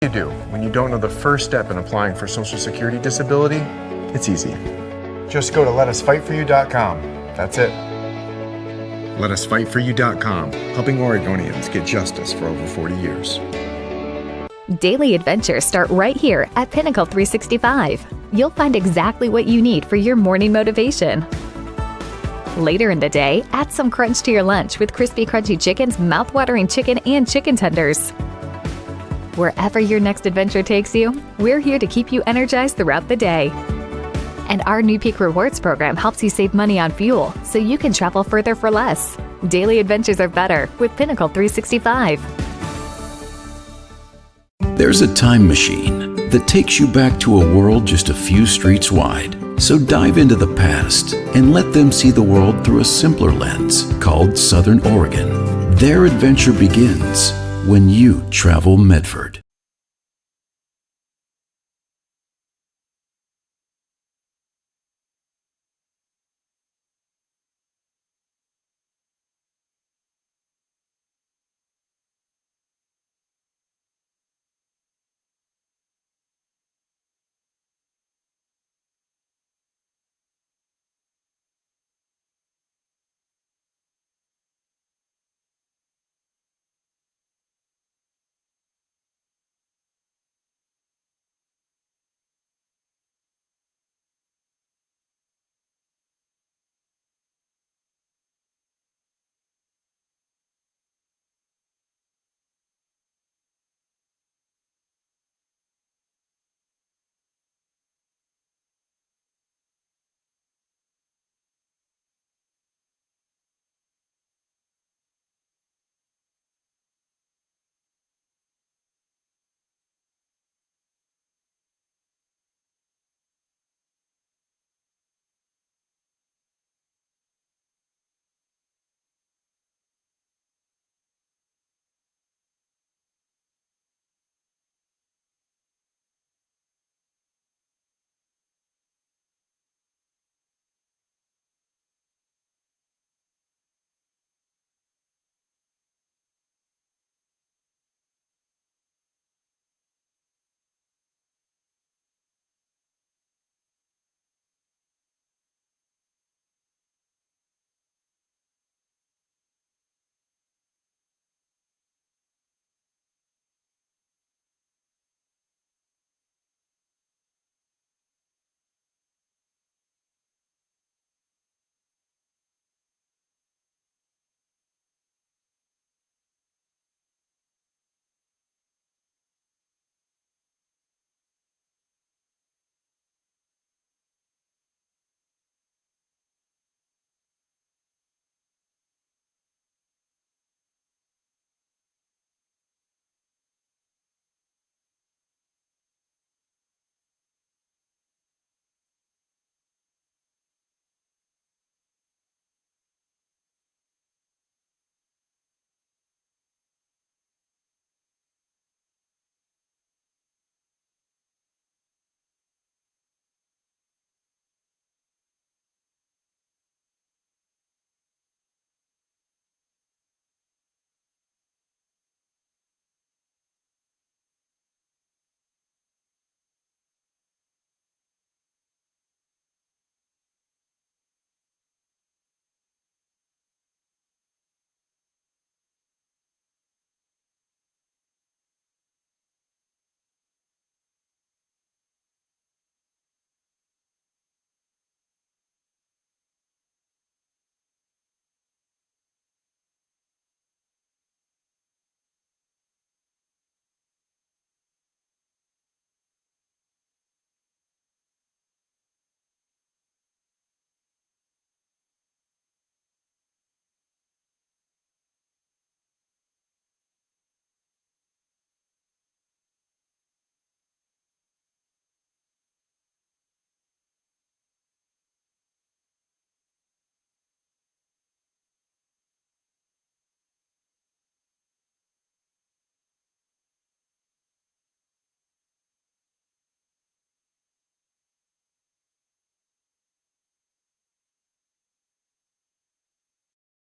You do when you don't know the first step in applying for Social Security disability? It's easy. Just go to letusfightforyou.com. That's it. Letusfightforyou.com, helping Oregonians get justice for over 40 years. Daily adventures start right here at Pinnacle 365. You'll find exactly what you need for your morning motivation. Later in the day, add some crunch to your lunch with crispy, crunchy chickens, mouth-watering chicken, and chicken tenders. Wherever your next adventure takes you, we're here to keep you energized throughout the day. And our new Peak Rewards program helps you save money on fuel so you can travel further for less. Daily adventures are better with Pinnacle 365. There's a time machine that takes you back to a world just a few streets wide. So dive into the past and let them see the world through a simpler lens called Southern Oregon. Their adventure begins when you travel Medford.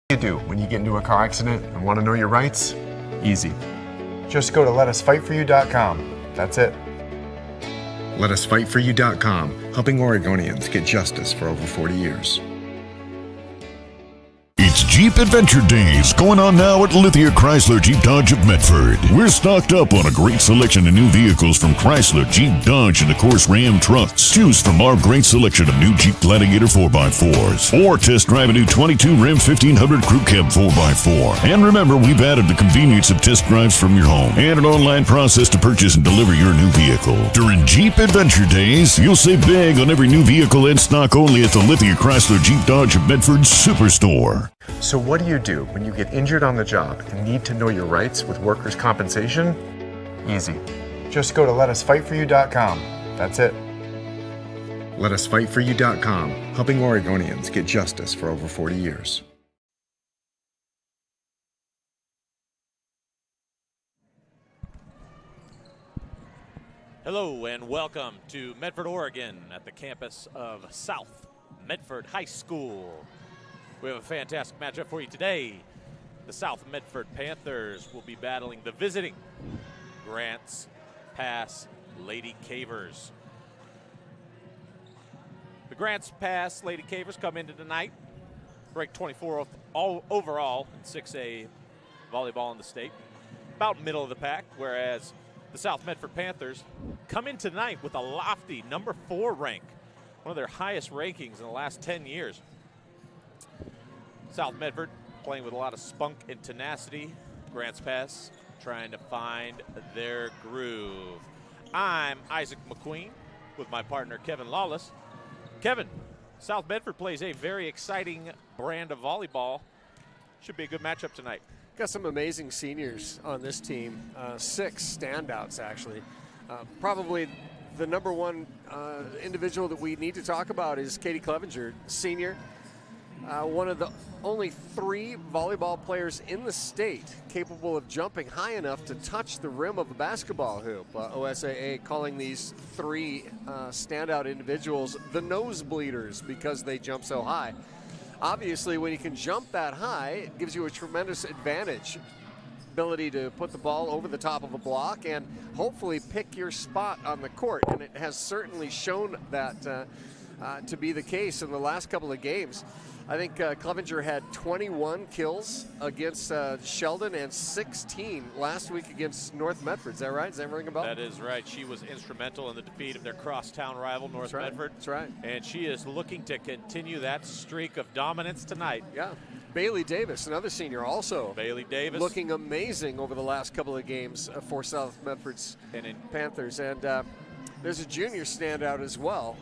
You do when you get into a car accident and want to know your rights? Easy. Just go to letusfightforyou.com. That's it. LetUsFightForYou.com, helping Oregonians get justice for over 40 years. It's Jeep Adventure Days going on now at Lithia Chrysler Jeep Dodge of Medford. We're stocked up on a great selection of new vehicles from Chrysler, Jeep, Dodge, and of course Ram trucks. Choose from our great selection of new Jeep Gladiator 4x4s or test drive a new 22 Ram 1500 Crew Cab 4x4. And remember, we've added the convenience of test drives from your home and an online process to purchase and deliver your new vehicle. During Jeep Adventure Days, you'll save big on every new vehicle in stock only at the Lithia Chrysler Jeep Dodge of Medford Superstore. So what do when you get injured on the job and need to know your rights with workers' compensation? Easy. Just go to LetUsFightForYou.com. That's it. LetUsFightForYou.com, helping Oregonians get justice for over 40 years. Hello and welcome to Medford, Oregon at the campus of South Medford High School. We have a fantastic matchup for you today. The South Medford Panthers will be battling the visiting Grants Pass Lady Cavers. The Grants Pass Lady Cavers come into tonight ranked 24th overall in 6A volleyball in the state, about middle of the pack, whereas the South Medford Panthers come in tonight with a lofty number 4 rank, one of their highest rankings in the last 10 years. South Medford playing with a lot of spunk and tenacity. Grants Pass trying to find their groove. I'm Isaac McQueen with my partner Kevin Lawless. Kevin, South Medford plays a very exciting brand of volleyball. Should be a good matchup tonight. Got some amazing seniors on this team. 6 standouts, actually. Probably the number one individual that we need to talk about is Katie Clevenger, senior. One of the only 3 volleyball players in the state capable of jumping high enough to touch the rim of a basketball hoop. OSAA calling these 3 standout individuals the nosebleeders because they jump so high. Obviously, when you can jump that high, it gives you a tremendous advantage. Ability to put the ball over the top of a block and hopefully pick your spot on the court. And it has certainly shown that to be the case in the last couple of games. I think Clevenger had 21 kills against Sheldon and 16 last week against North Medford. Is that right? Does that ring a bell? That is right. She was instrumental in the defeat of their crosstown rival, North Medford. That's right. And she is looking to continue that streak of dominance tonight. Yeah. Bailey Davis, another senior, also. Bailey Davis. Looking amazing over the last couple of games for South Medford's Panthers. And there's a junior standout as well.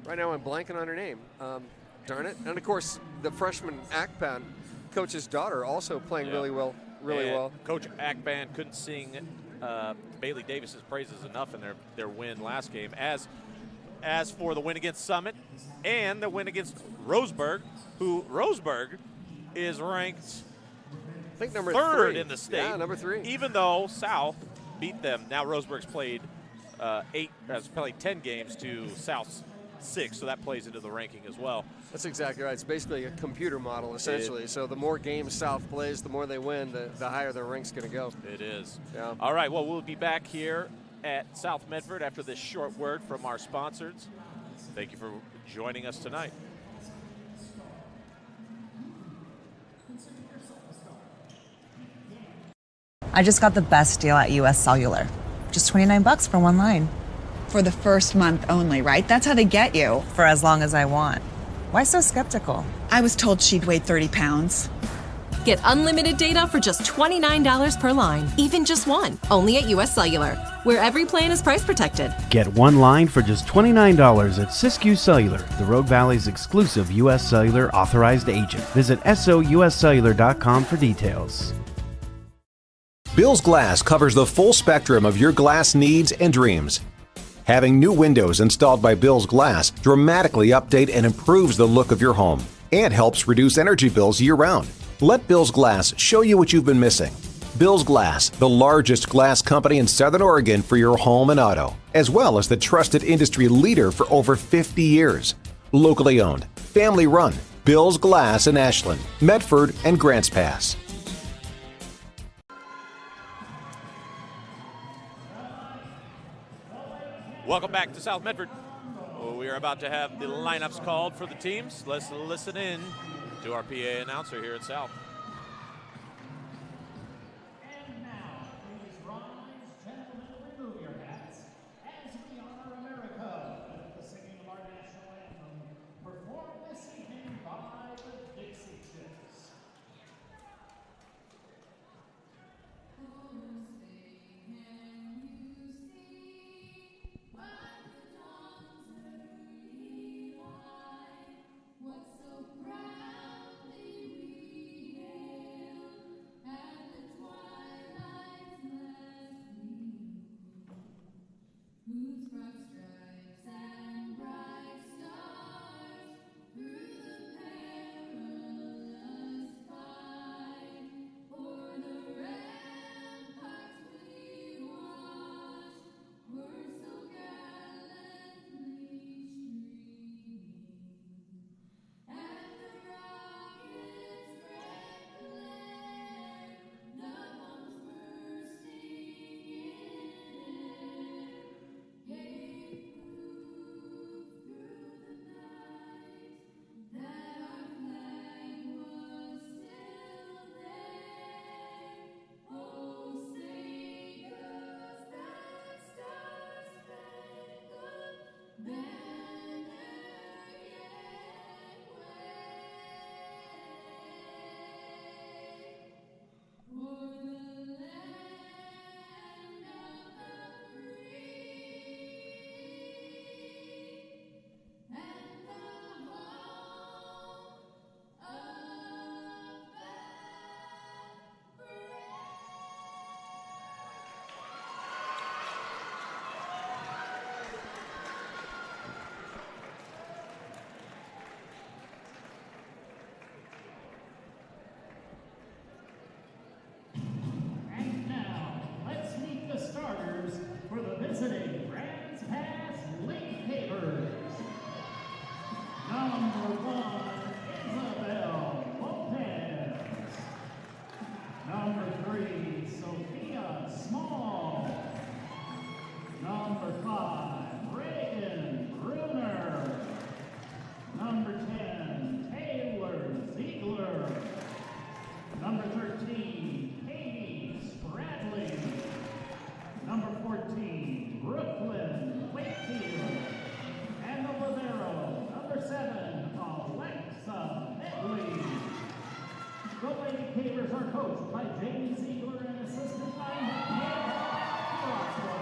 Right now I'm blanking on her name. Darn it. And, of course, the freshman Akpan, coach's daughter, also playing really well. Coach Akpan couldn't sing Bailey Davis's praises enough in their win last game. As for the win against Summit and the win against Roseburg, who Roseburg is ranked I think number 3rd 3 in the state. Yeah, number 3. Even though South beat them. Now Roseburg's played 10 games to South's 6, so that plays into the ranking as well. That's exactly right. It's basically a computer model, essentially. So the more games South plays, the more they win, the higher their rank's going to go. It is. Yeah. All right, well, we'll be back here at South Medford after this short word from our sponsors. Thank you for joining us tonight. I just got the best deal at US Cellular. Just $29 for one line. For the first month only, right? That's how they get you. For as long as I want. Why so skeptical? I was told she'd weigh 30 pounds. Get unlimited data for just $29 per line, even just one, only at US Cellular, where every plan is price protected. Get one line for just $29 at Siskiyou Cellular, the Rogue Valley's exclusive US Cellular authorized agent. Visit souscellular.com for details. Bill's Glass covers the full spectrum of your glass needs and dreams. Having new windows installed by Bill's Glass dramatically update and improves the look of your home and helps reduce energy bills year-round. Let Bill's Glass show you what you've been missing. Bill's Glass, the largest glass company in Southern Oregon for your home and auto, as well as the trusted industry leader for over 50 years. Locally owned, family run, Bill's Glass in Ashland, Medford, and Grants Pass. Welcome back to South Medford. We are about to have the lineups called for the teams. Let's listen in to our PA announcer here at South. And now, please rise, gentlemen, remove your hats as we honor America with the singing of our national anthem, performed this evening by the Dixie Chicks. For the visiting Grants Pass Lady Capers. Number 1, Isabel Lopez. Number 3, Sophia Small. Number 5, Reagan Bruner. Number 10, Taylor Ziegler. Number 13, Katie Spradley. Number 14, Brooklyn Wakefield. And the libero, number 7, Alexa Medley. The Lady Capers are coached by Jamie Ziegler and assisted by Nick Roxroy.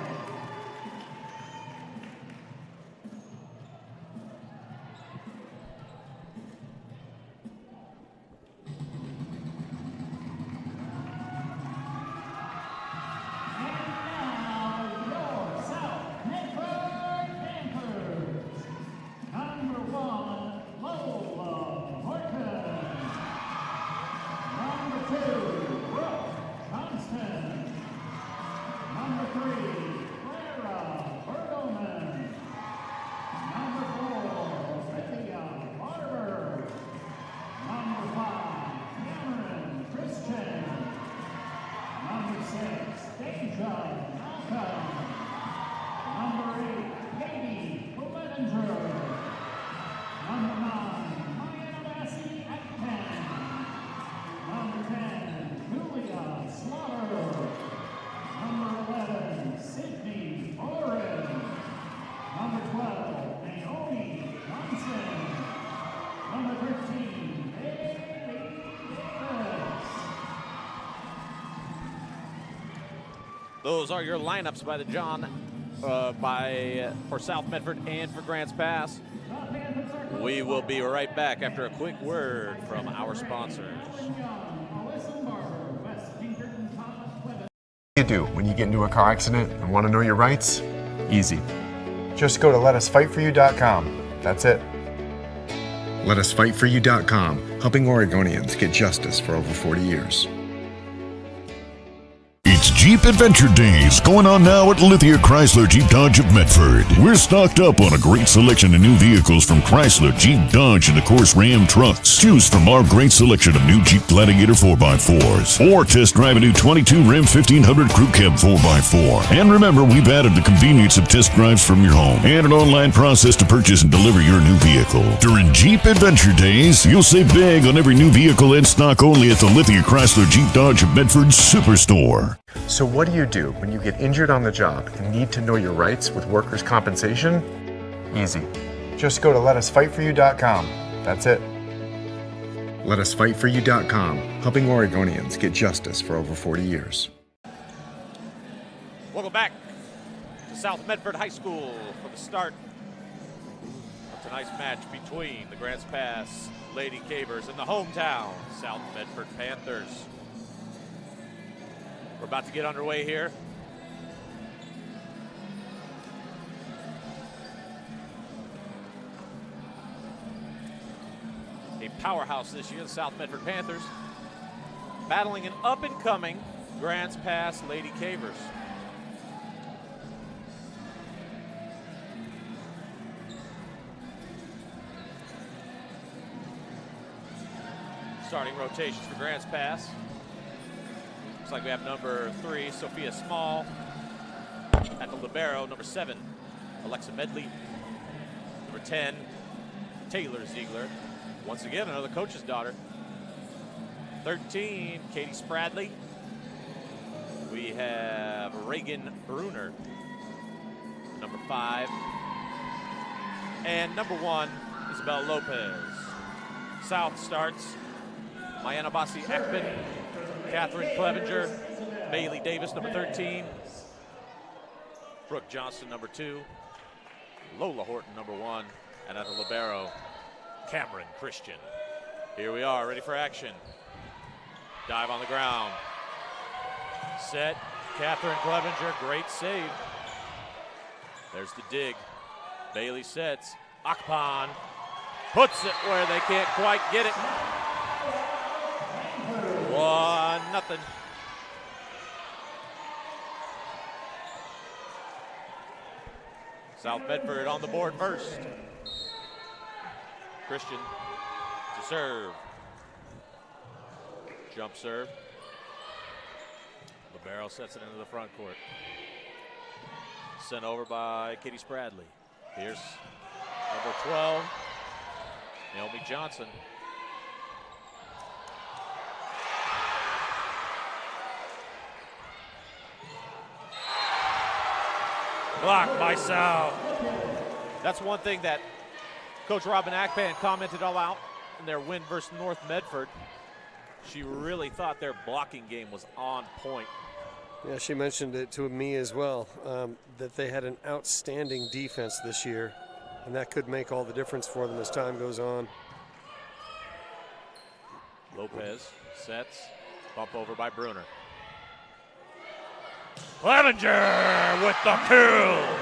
Those are your lineups by the John, for South Medford and for Grants Pass. We will be right back after a quick word from our sponsors. What do you do when you get into a car accident and want to know your rights? Easy. Just go to letusfightforyou.com. That's it. Letusfightforyou.com, helping Oregonians get justice for over 40 years. It's Jeep Adventure Days going on now at Lithia Chrysler Jeep Dodge of Medford. We're stocked up on a great selection of new vehicles from Chrysler, Jeep, Dodge, and of course Ram trucks. Choose from our great selection of new Jeep Gladiator 4x4s or test drive a new 22 Ram 1500 Crew Cab 4x4. And remember, we've added the convenience of test drives from your home and an online process to purchase and deliver your new vehicle. During Jeep Adventure Days, you'll save big on every new vehicle in stock only at the Lithia Chrysler Jeep Dodge of Medford Superstore. So what do you do when you get injured on the job and need to know your rights with workers' compensation? Easy. Just go to letusfightforyou.com. That's it. Letusfightforyou.com, helping Oregonians get justice for over 40 years. Welcome back to South Medford High School for the start of tonight's match between the Grants Pass Lady Cavers and the hometown South Medford Panthers. We're about to get underway here. A powerhouse this year, the South Medford Panthers, battling an up-and-coming Grants Pass Lady Cavers. Starting rotations for Grants Pass. Looks like we have number 3, Sophia Small. At the libero, number 7, Alexa Medley. Number 10, Taylor Ziegler. Once again, another coach's daughter. 13, Katie Spradley. We have Reagan Bruner, number 5. And number 1, Isabel Lopez. South starts Mayana Bassi Ekman, Catherine Clevenger, Bailey Davis, number 13. Brooke Johnson, number 2. Lola Horton, number 1. And at the libero, Cameron Christian. Here we are, ready for action. Dive on the ground. Set, Catherine Clevenger, great save. There's the dig. Bailey sets, Akpan puts it where they can't quite get it. 1-0. South Medford on the board first. Christian to serve. Jump serve. Libero sets it into the front court. Sent over by Katie Spradley. Here's number 12, Naomi Johnson. Blocked by South. That's one thing that Coach Robin Akpan commented all out in their win versus North Medford. She really thought their blocking game was on point. Yeah, she mentioned it to me as well, that they had an outstanding defense this year, and that could make all the difference for them as time goes on. Lopez sets, bump over by Bruner. Clevenger with the kill.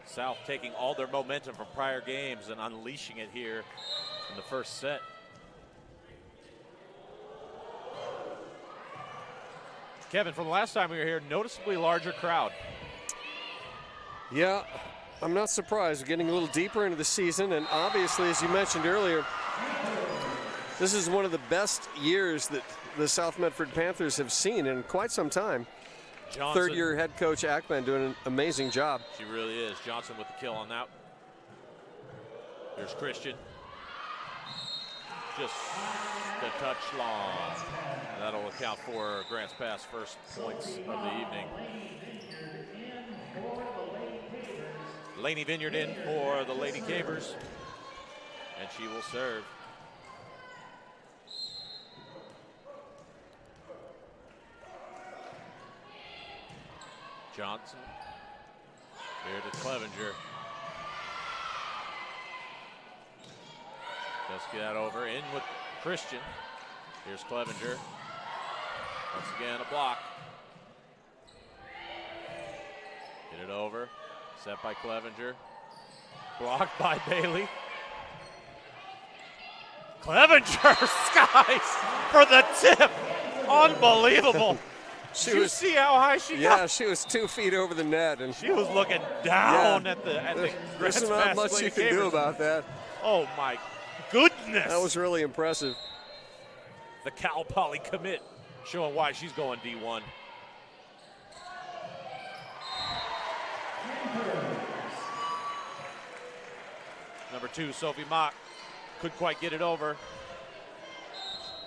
South taking all their momentum from prior games and unleashing it here in the first set. Kevin, from the last time we were here, noticeably larger crowd. Yeah, I'm not surprised. We're getting a little deeper into the season, and obviously, as you mentioned earlier, this is one of the best years that the South Medford Panthers have seen in quite some time. Johnson, third-year head coach Akman doing an amazing job. She really is. Johnson with the kill on that. There's Christian. Just a touch long. And that'll account for Grants Pass first points of the evening. Lainey Vineyard in for the Lady Cavers. And she will serve. Johnson, here to Clevenger. Just get that over, in with Christian. Here's Clevenger. Once again, a block. Get it over, set by Clevenger. Blocked by Bailey. Clevenger skies for the tip. Unbelievable. Did you see how high she got? Yeah, she was 2 feet over the net, and she was looking down at the There's not much you can do about that. Oh my goodness. That was really impressive. The Cal Poly commit showing why she's going D1. Number 2, Sophie Mock, couldn't quite get it over.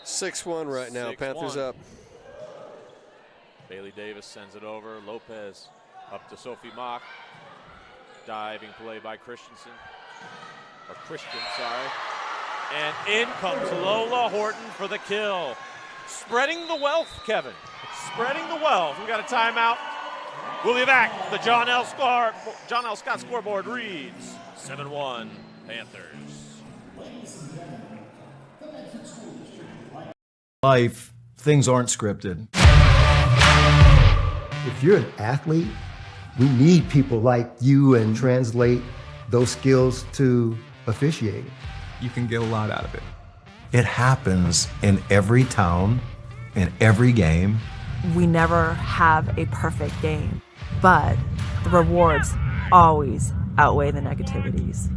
6-1 right now, 6-1. Panthers up. Bailey Davis sends it over. Lopez up to Sophie Mock. Diving play by Christian, sorry. And in comes Lola Horton for the kill. Spreading the wealth, Kevin. Spreading the wealth. We got a timeout. We'll be back. The John L. Scott scoreboard reads 7-1 Panthers. Life, things aren't scripted. If you're an athlete, we need people like you and translate those skills to officiating. You can get a lot out of it. It happens in every town, in every game. We never have a perfect game, but the rewards always outweigh the negativities.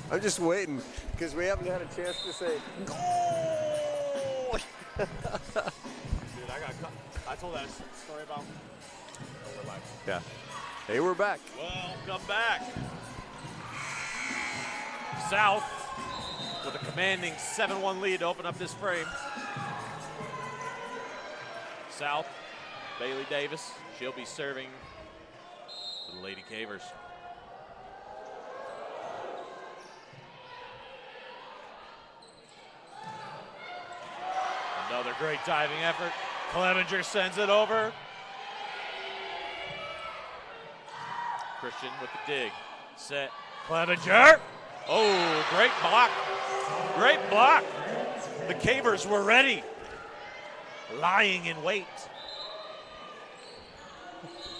I'm just waiting because we haven't had a chance to say goal. Dude, I told that story about. Yeah. Hey, we're back. Welcome back. South with a commanding 7-1 lead to open up this frame. South, Bailey Davis. She'll be serving for the Lady Cavers. Another great diving effort. Clevenger sends it over. Christian with the dig. Set. Clevenger. Oh, great block. Great block. The Cavers were ready. Lying in wait.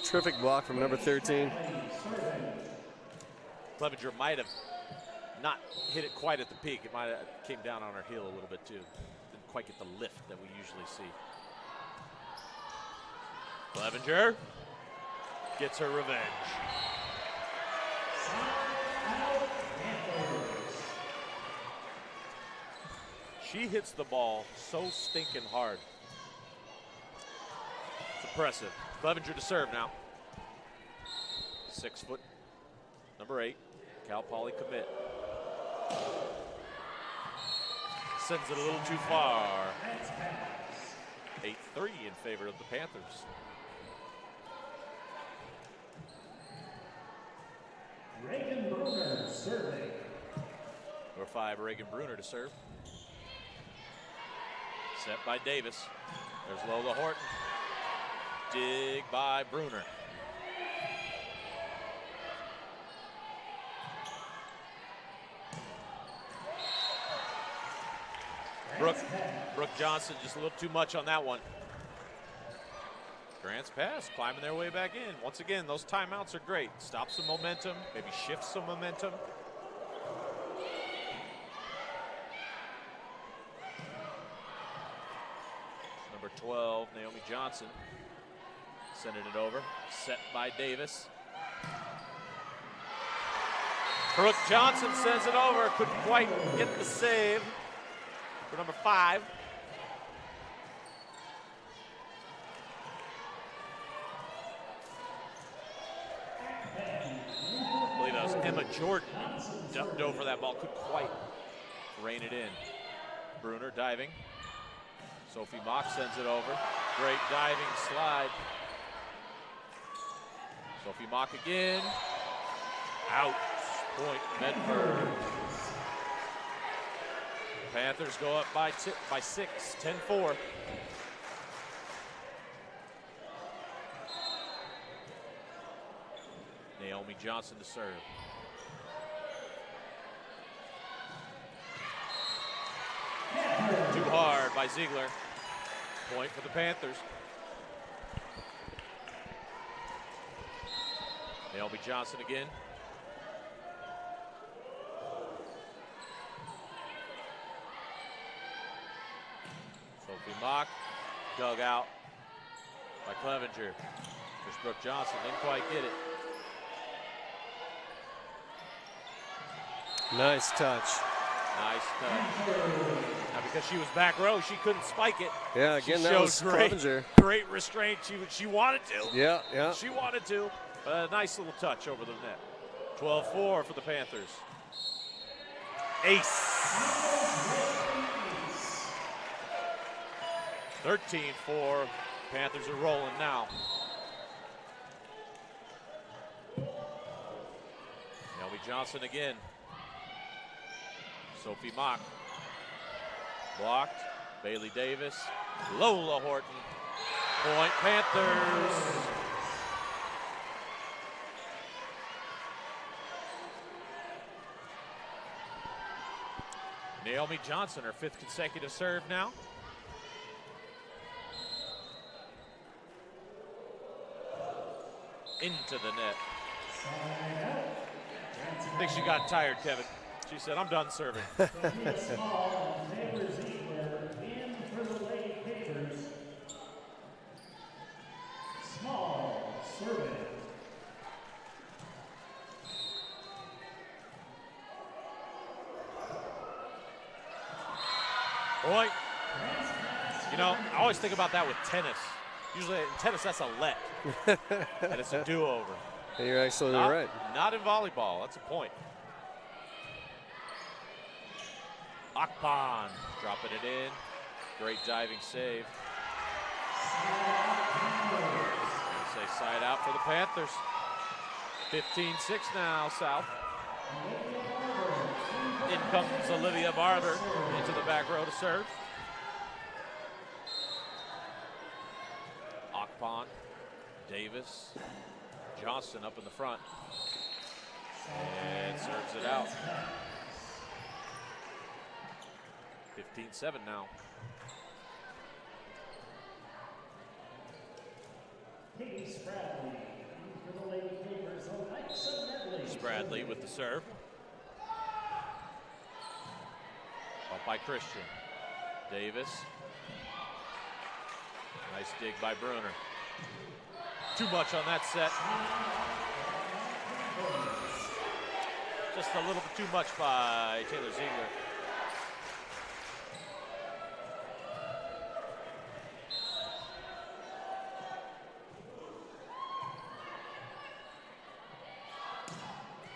Terrific block from number 13. Clevenger might have not hit it quite at the peak. It might have came down on her heel a little bit too. Didn't quite get the lift that we usually see. Clevenger gets her revenge. She hits the ball so stinking hard. It's impressive. Clevenger to serve now. 6 foot, number 8, Cal Poly commit. Sends it a little too far. 8-3 in favor of the Panthers. Reagan Bruner serving. Number 5, Reagan Bruner to serve. Set by Davis. There's Lola Horton. Dig by Bruner. Brooke Johnson just a little too much on that one. Grant's pass, climbing their way back in. Once again, those timeouts are great. Stop some momentum, maybe shift some momentum. Number 12, Naomi Johnson, sending it over. Set by Davis. Brooke Johnson sends it over. Couldn't quite get the save for number 5. I believe that was Emma Jordan dove for that ball. Couldn't quite rein it in. Bruner diving. Sophie Mock sends it over. Great diving slide. Sophie Mock again. Out. Point Medford. Panthers go up by 6, 10-4. Naomi Johnson to serve. Too hard by Ziegler. Point for the Panthers. Naomi Johnson again. Sophie Mock, dug out by Clevenger. There's Brooke Johnson, didn't quite get it. Nice touch. Nice touch. Now because she was back row, she couldn't spike it. Yeah, again, that was Clevenger. Great restraint. She wanted to. Yeah, yeah. She wanted to. But a nice little touch over the net. 12-4 for the Panthers. Ace. 13-4. Panthers are rolling now. Naomi Johnson again. Sophie Mock. Blocked. Bailey Davis. Lola Horton. Point Panthers. Naomi Johnson, her 5th consecutive serve now. Into the net. I think she got tired, Kevin. She said, I'm done serving. Small serving. Boy, you know, I always think about that with tennis. Usually in tennis, that's a let, and it's a do-over. You're absolutely right. Not in volleyball. That's a point. Akpan dropping it in. Great diving save. Say side out for the Panthers. 15-6 now, South. In comes Olivia Barber into the back row to serve. Akpan, Davis, Johnson up in the front. And serves it out. 15-7 now. Spradley with the serve. Up by Christian. Davis. Nice dig by Bruner. Too much on that set. Just a little bit too much by Taylor Ziegler.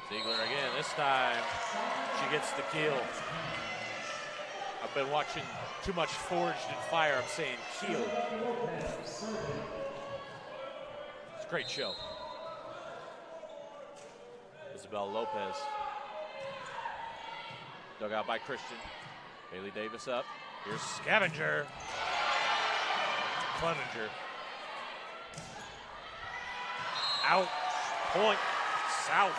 Ziegler again. This time she gets the kill. I've been watching too much Forged in Fire. I'm saying kill. It's a great show. Isabel Lopez. Dug out by Christian. Bailey Davis up. Here's Scavenger. Clevenger. Out. Point. South.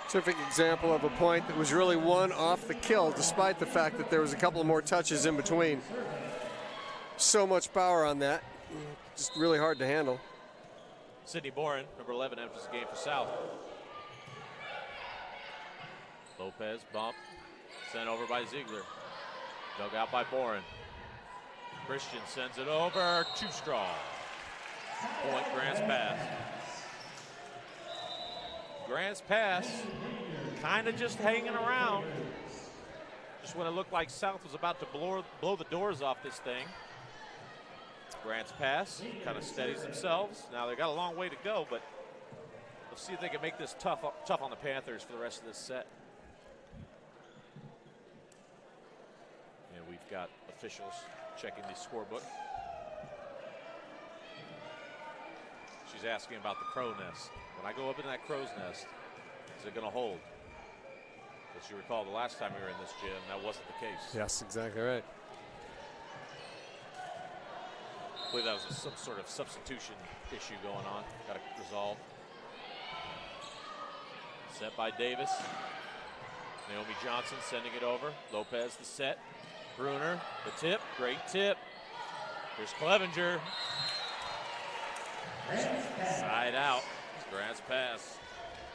Terrific example of a point that was really won off the kill, despite the fact that there was a couple more touches in between. So much power on that. Just really hard to handle. Sydney Boren, number 11, enters the game for South. Lopez, bump. Sent over by Ziegler. Dug out by Boren. Christian sends it over. Too strong. Point, Grant's pass. Grant's pass, kind of just hanging around. Just when it looked like South was about to blow the doors off this thing. Grant's pass kind of steadies themselves. Now they got a long way to go, but let's see if they can make this tough on the Panthers for the rest of this set. And we've got officials checking the scorebook. She's asking about the crow nest. When I go up in that crow's nest, is it going to hold? As you recall, the last time we were in this gym, that wasn't the case. Yes, exactly right. I believe that was some sort of substitution issue going on. Got to resolve. Set by Davis. Naomi Johnson sending it over. Lopez the set. Bruner, the tip. Great tip. Here's Clevenger. Side out. Grant's pass.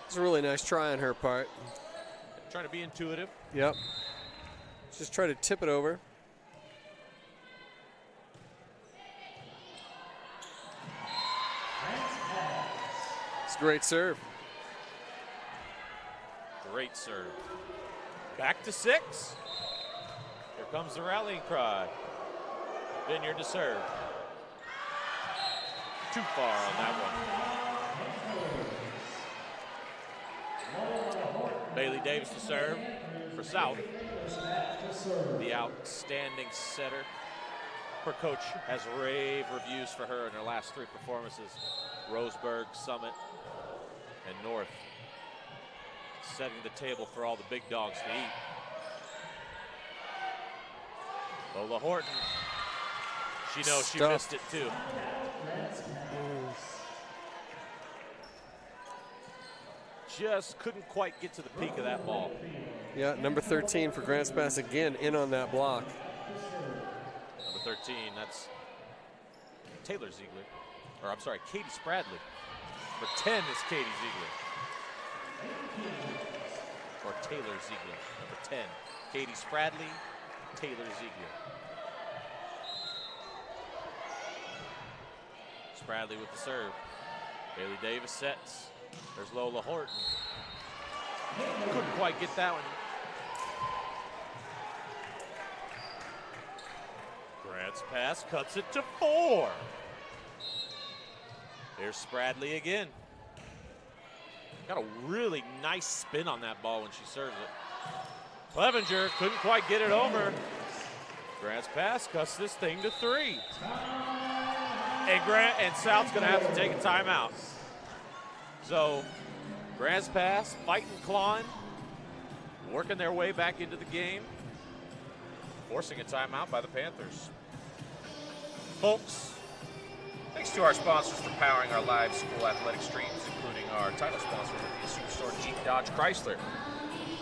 It's a really nice try on her part. Trying to be intuitive. Yep. Just try to tip it over. It's a great serve. Great serve. Back to 6. Here comes the rallying cry. Vineyard to serve. Too far on that one. Bailey Davis to serve for South. The outstanding setter. Her coach has rave reviews for her in her last 3 performances. Roseburg, Summit, and North. Setting the table for all the big dogs to eat. Lola Horton. She knows she missed it too. Just couldn't quite get to the peak of that ball. Yeah, number 13 for Grants Pass again in on that block. Number 13, that's Taylor Ziegler. Or I'm sorry, Katie Spradley. Number 10 is Katie Ziegler. Or Taylor Ziegler, number 10. Katie Spradley, Taylor Ziegler. Spradley with the serve. Bailey Davis sets. There's Lola Horton. Couldn't quite get that one. Grant's pass cuts it to 4. There's Spradley again. Got a really nice spin on that ball when she serves it. Clevenger couldn't quite get it over. Grant's pass cuts this thing to 3. And South's gonna have to take a timeout. So Grant's pass, fighting, clawing, working their way back into the game, forcing a timeout by the Panthers. Folks, thanks to our sponsors for powering our live school athletic streams, including our title sponsor, Lithia Superstore Jeep Dodge Chrysler.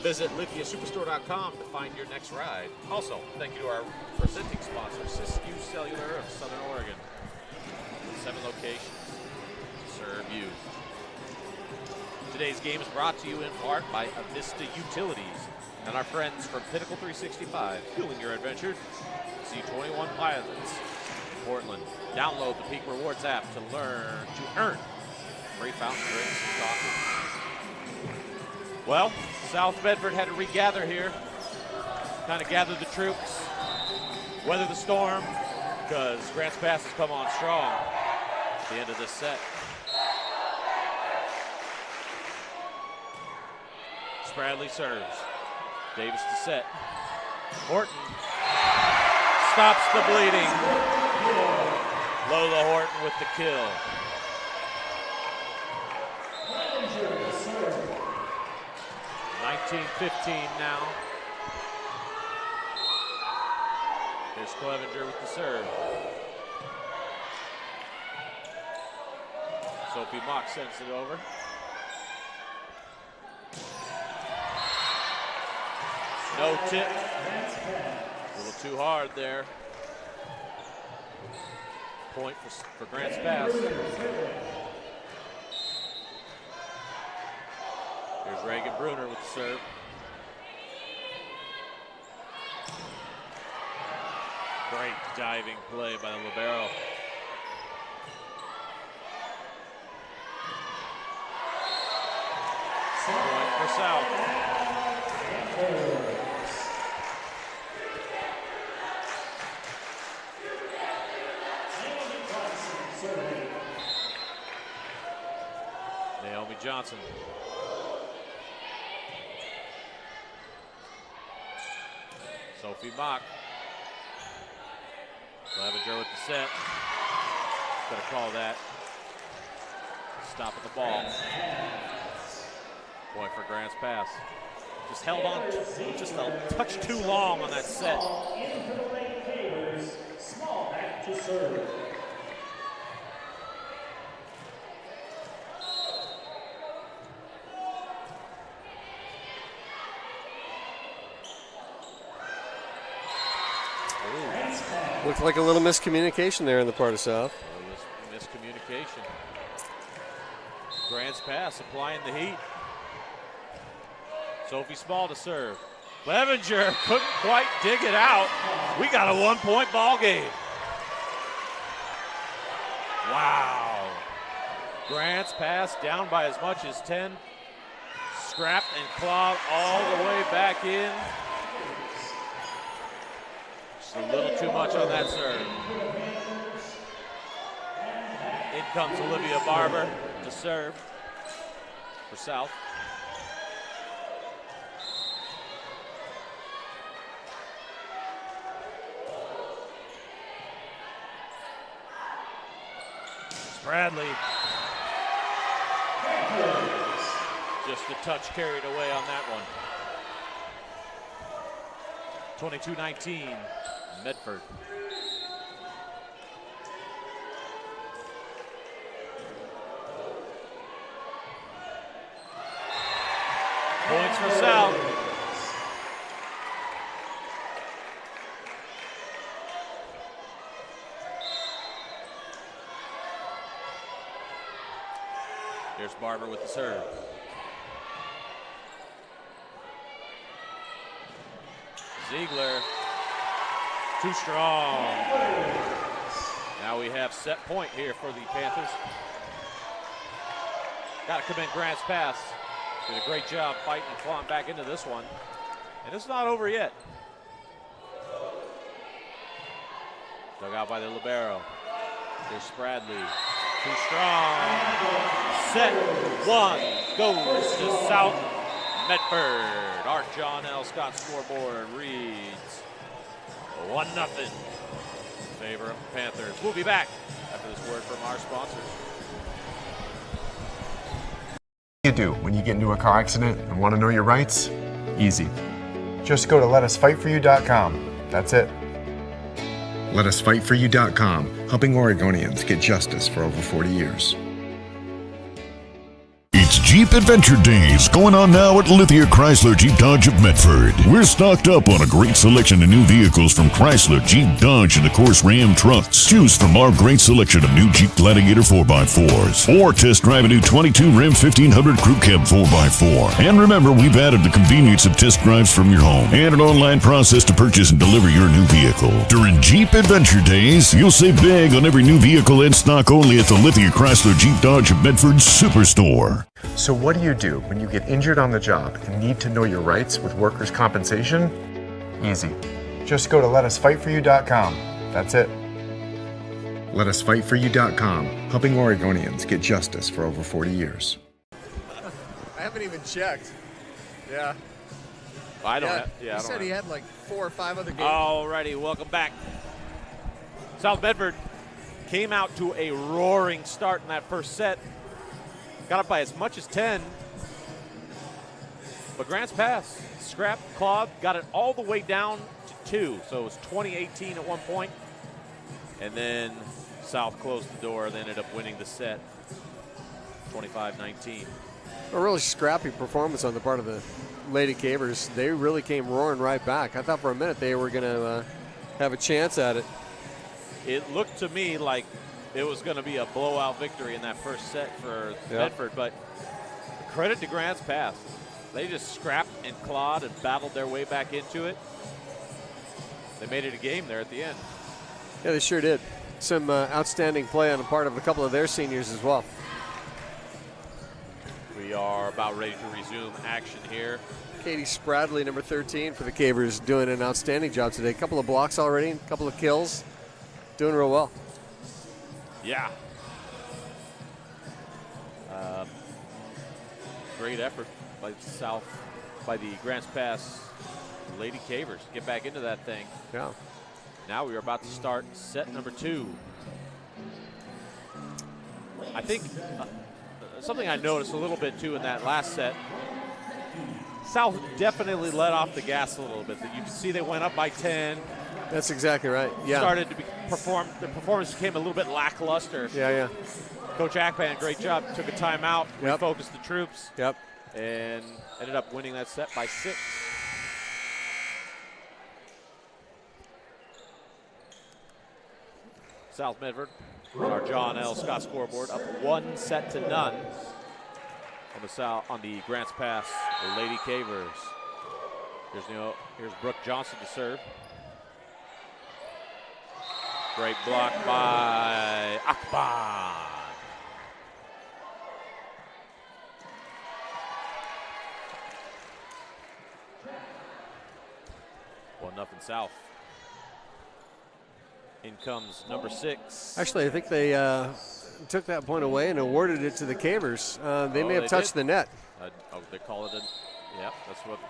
Visit lithiasuperstore.com to find your next ride. Also, thank you to our presenting sponsor, Siskiyou Cellular of Southern Oregon. 7 locations to serve you. Today's game is brought to you in part by Avista Utilities and our friends from Pinnacle 365, fueling your adventure. C21 Pilots in Portland. Download the Peak Rewards app to earn free fountain drinks and coffee. Well, South Medford had to regather here, kind of gather the troops, weather the storm, because Grant's Pass has come on strong at the end of this set. Spradley serves. Davis to set. Horton stops the bleeding. Lola Horton with the kill. .19-15 now. There's Clevenger with the serve. Sophie Mock sends it over. No tip. A little too hard there. Point for Grant's Pass. Here's Reagan Bruner with the serve. Great diving play by the libero. Point for South. Naomi Johnson. Sophie Mock. Clevenger with the set. Gonna call that. Stop at the ball. Point for Grant's Pass. Just held on just a touch too long on that set. Small back to serve. Looked like a little miscommunication there on the part of South. Miscommunication. Grant's pass applying the heat. Sophie Small to serve. Clevenger couldn't quite dig it out. We got a 1-point ball game. Wow. Grant's pass down by as much as 10. Scrapped and clawed all the way back in. Just a little too much on that serve. In comes Olivia Barber to serve for South. Bradley. Just a touch carried away on that one. 22-19, Medford. Points for South. Here's Barber with the serve. Ziegler, too strong. Now we have set point here for the Panthers. Got to commend Grant's pass. Did a great job fighting and clawing back into this one. And it's not over yet. Dug out by the libero. Here's Spradley. Too strong. Set one goes to South Medford. Our John L. Scott scoreboard reads 1-0 in favor of the Panthers. We'll be back after this word from our sponsors. What do you do when you get into a car accident and want to know your rights? Easy. Just go to letusfightforyou.com. That's it. LetUsFightForYou.com, helping Oregonians get justice for over 40 years. It's Jeep Adventure Days going on now at Lithia Chrysler Jeep Dodge of Medford. We're stocked up on a great selection of new vehicles from Chrysler, Jeep, Dodge, and of course Ram trucks. Choose from our great selection of new Jeep Gladiator 4x4s or test drive a new 22 Ram 1500 Crew Cab 4x4. And remember, we've added the convenience of test drives from your home and an online process to purchase and deliver your new vehicle. During Jeep Adventure Days, you'll save big on every new vehicle in stock only at the Lithia Chrysler Jeep Dodge of Medford Superstore. So what do you do when you get injured on the job and need to know your rights with workers' compensation? Easy. Just go to letusfightforyou.com. That's it. LetUsFightForYou.com, helping Oregonians get justice for over 40 years. I haven't even checked. Yeah. I don't have. He said he had like 4 or 5 other games. Alrighty, welcome back. South Medford came out to a roaring start in that first set. Got up by as much as 10. But Grant's pass, scrapped, clawed, got it all the way down to 2. So it was 20-18 at one point. And then South closed the door. They ended up winning the set, 25-19. A really scrappy performance on the part of the Lady Cavers. They really came roaring right back. I thought for a minute they were going to have a chance at it. It looked to me like it was going to be a blowout victory in that first set for Medford, but credit to Grant's pass. They just scrapped and clawed and battled their way back into it. They made it a game there at the end. Yeah, they sure did. Some outstanding play on the part of a couple of their seniors as well. We are about ready to resume action here. Katie Spradley, number 13 for the Cavers, doing an outstanding job today. A couple of blocks already, a couple of kills. Doing real well. Yeah. Great effort by the Grants Pass Lady Cavers. Get back into that thing. Yeah. Now we are about to start set number 2. I think something I noticed a little bit too in that last set, South definitely let off the gas a little bit. You can see they went up by 10. That's exactly right. Yeah. Started to perform. The performance became a little bit lackluster. Yeah. Coach Akpan, great job. Took a timeout, refocused the troops. Yep. And ended up winning that set by 6. South Medford, our John L. Scott scoreboard, up 1-0. on the Grants Pass, the Lady Cavers. Here's Brooke Johnson to serve. Great block by Akban. 1-0 South. In comes number 6. Actually, I think they took that point away and awarded it to the Cavers. They may have touched the net. They call it a. Yep,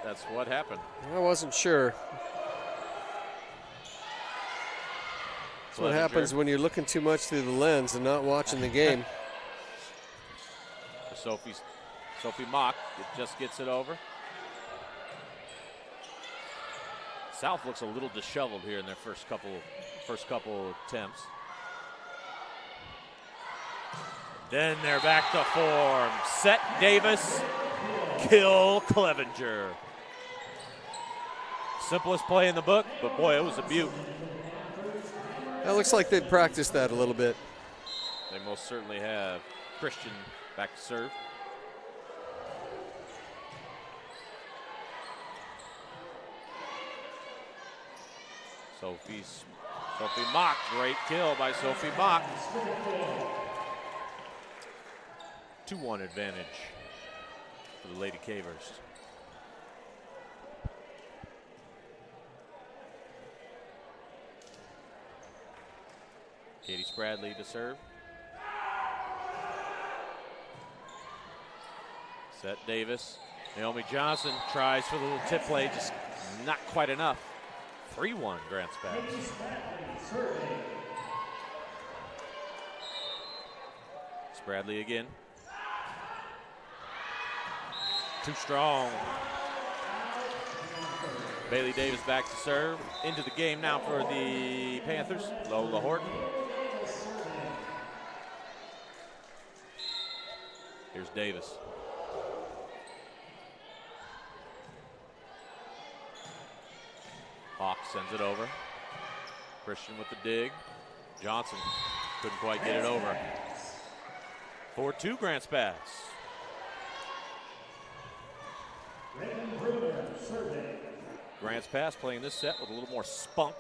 that's what happened. I wasn't sure. That's what happens when you're looking too much through the lens and not watching the game. Sophie Mock just gets it over. South looks a little disheveled here in their first couple attempts. Then they're back to form. Set Davis, kill Clevenger. Simplest play in the book, but boy, it was a beaut. It looks like they practiced that a little bit. They most certainly have. Christian back to serve. Sophie Mock, great kill by Sophie Mock. 2-1 advantage for the Lady Cavers. Katie Spradley to serve. Set Davis. Naomi Johnson tries for the little tip play, just not quite enough. 3-1 Grants Pass. Spradley again. Too strong. Bailey Davis back to serve. Into the game now for the Panthers. Lola Horton. Here's Davis. Hawk sends it over. Christian with the dig. Johnson couldn't quite get it over. 4-2 Grants Pass. Grants Pass playing this set with a little more spunk.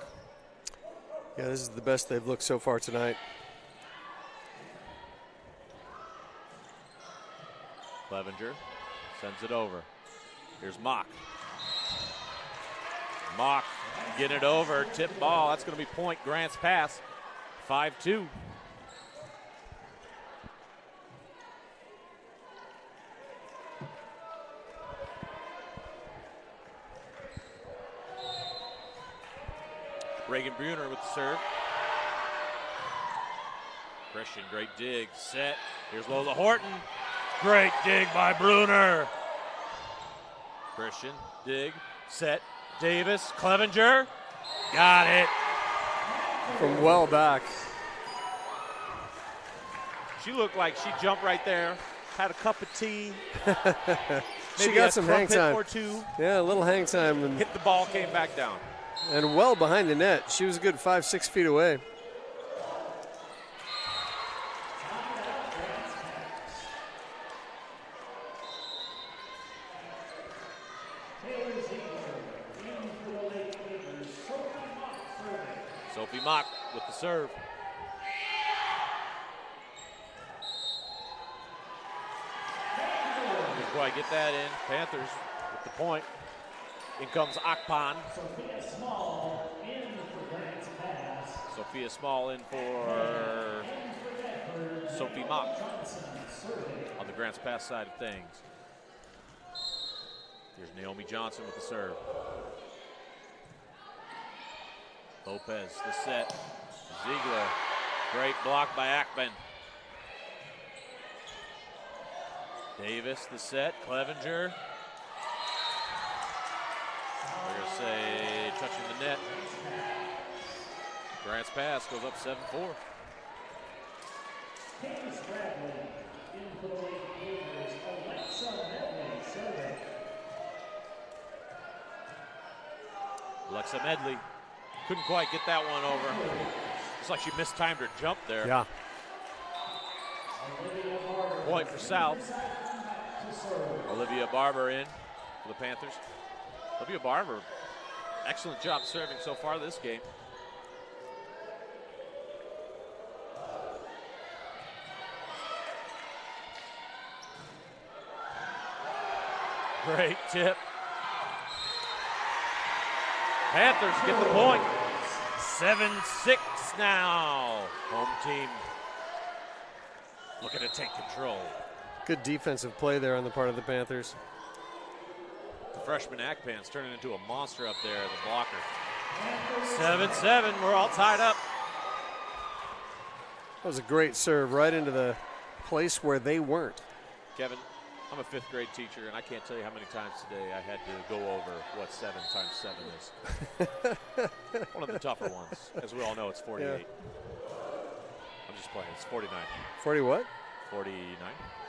Yeah, this is the best they've looked so far tonight. Clevenger sends it over. Here's Mock. Mock get it over, tip ball. That's going to be point Grants Pass. 5-2. Reagan Bruner with the serve. Christian, great dig, set. Here's Lola Horton. Great dig by Bruner. Christian, dig, set. Davis, Clevenger, got it. From well back. She looked like she jumped right there, had a cup of tea. She got some hang time. Or two. Yeah, a little hang time. And hit the ball, came back down. And well behind the net. She was a good 5-6 feet away. Sophie Mock with the serve. Didn't quite get that in. Panthers with the point. In comes Akpan. Sophia Small in for Sophie Mock on the Grants Pass side of things. Here's Naomi Johnson with the serve. Lopez, the set. Ziegler, great block by Akban. Davis, the set. Clevenger. We're going to say touching the net. Grants Pass goes up 7-4. Alexa Medley couldn't quite get that one over. It's like she mistimed her jump there. Yeah. Point for South. Olivia Barber in for the Panthers. Olivia Barber, excellent job serving so far this game. Great tip. Panthers get the point. 7-6 now. Home team looking to take control. Good defensive play there on the part of the Panthers. The freshman Akpan's turning into a monster up there, the blocker. 7-7, we're all tied up. That was a great serve right into the place where they weren't. Kevin, I'm a 5th grade teacher, and I can't tell you how many times today I had to go over what 7 times 7 is. One of the tougher ones. As we all know, it's 48. Yeah. I'm just playing. It's 49. 40 what? 49.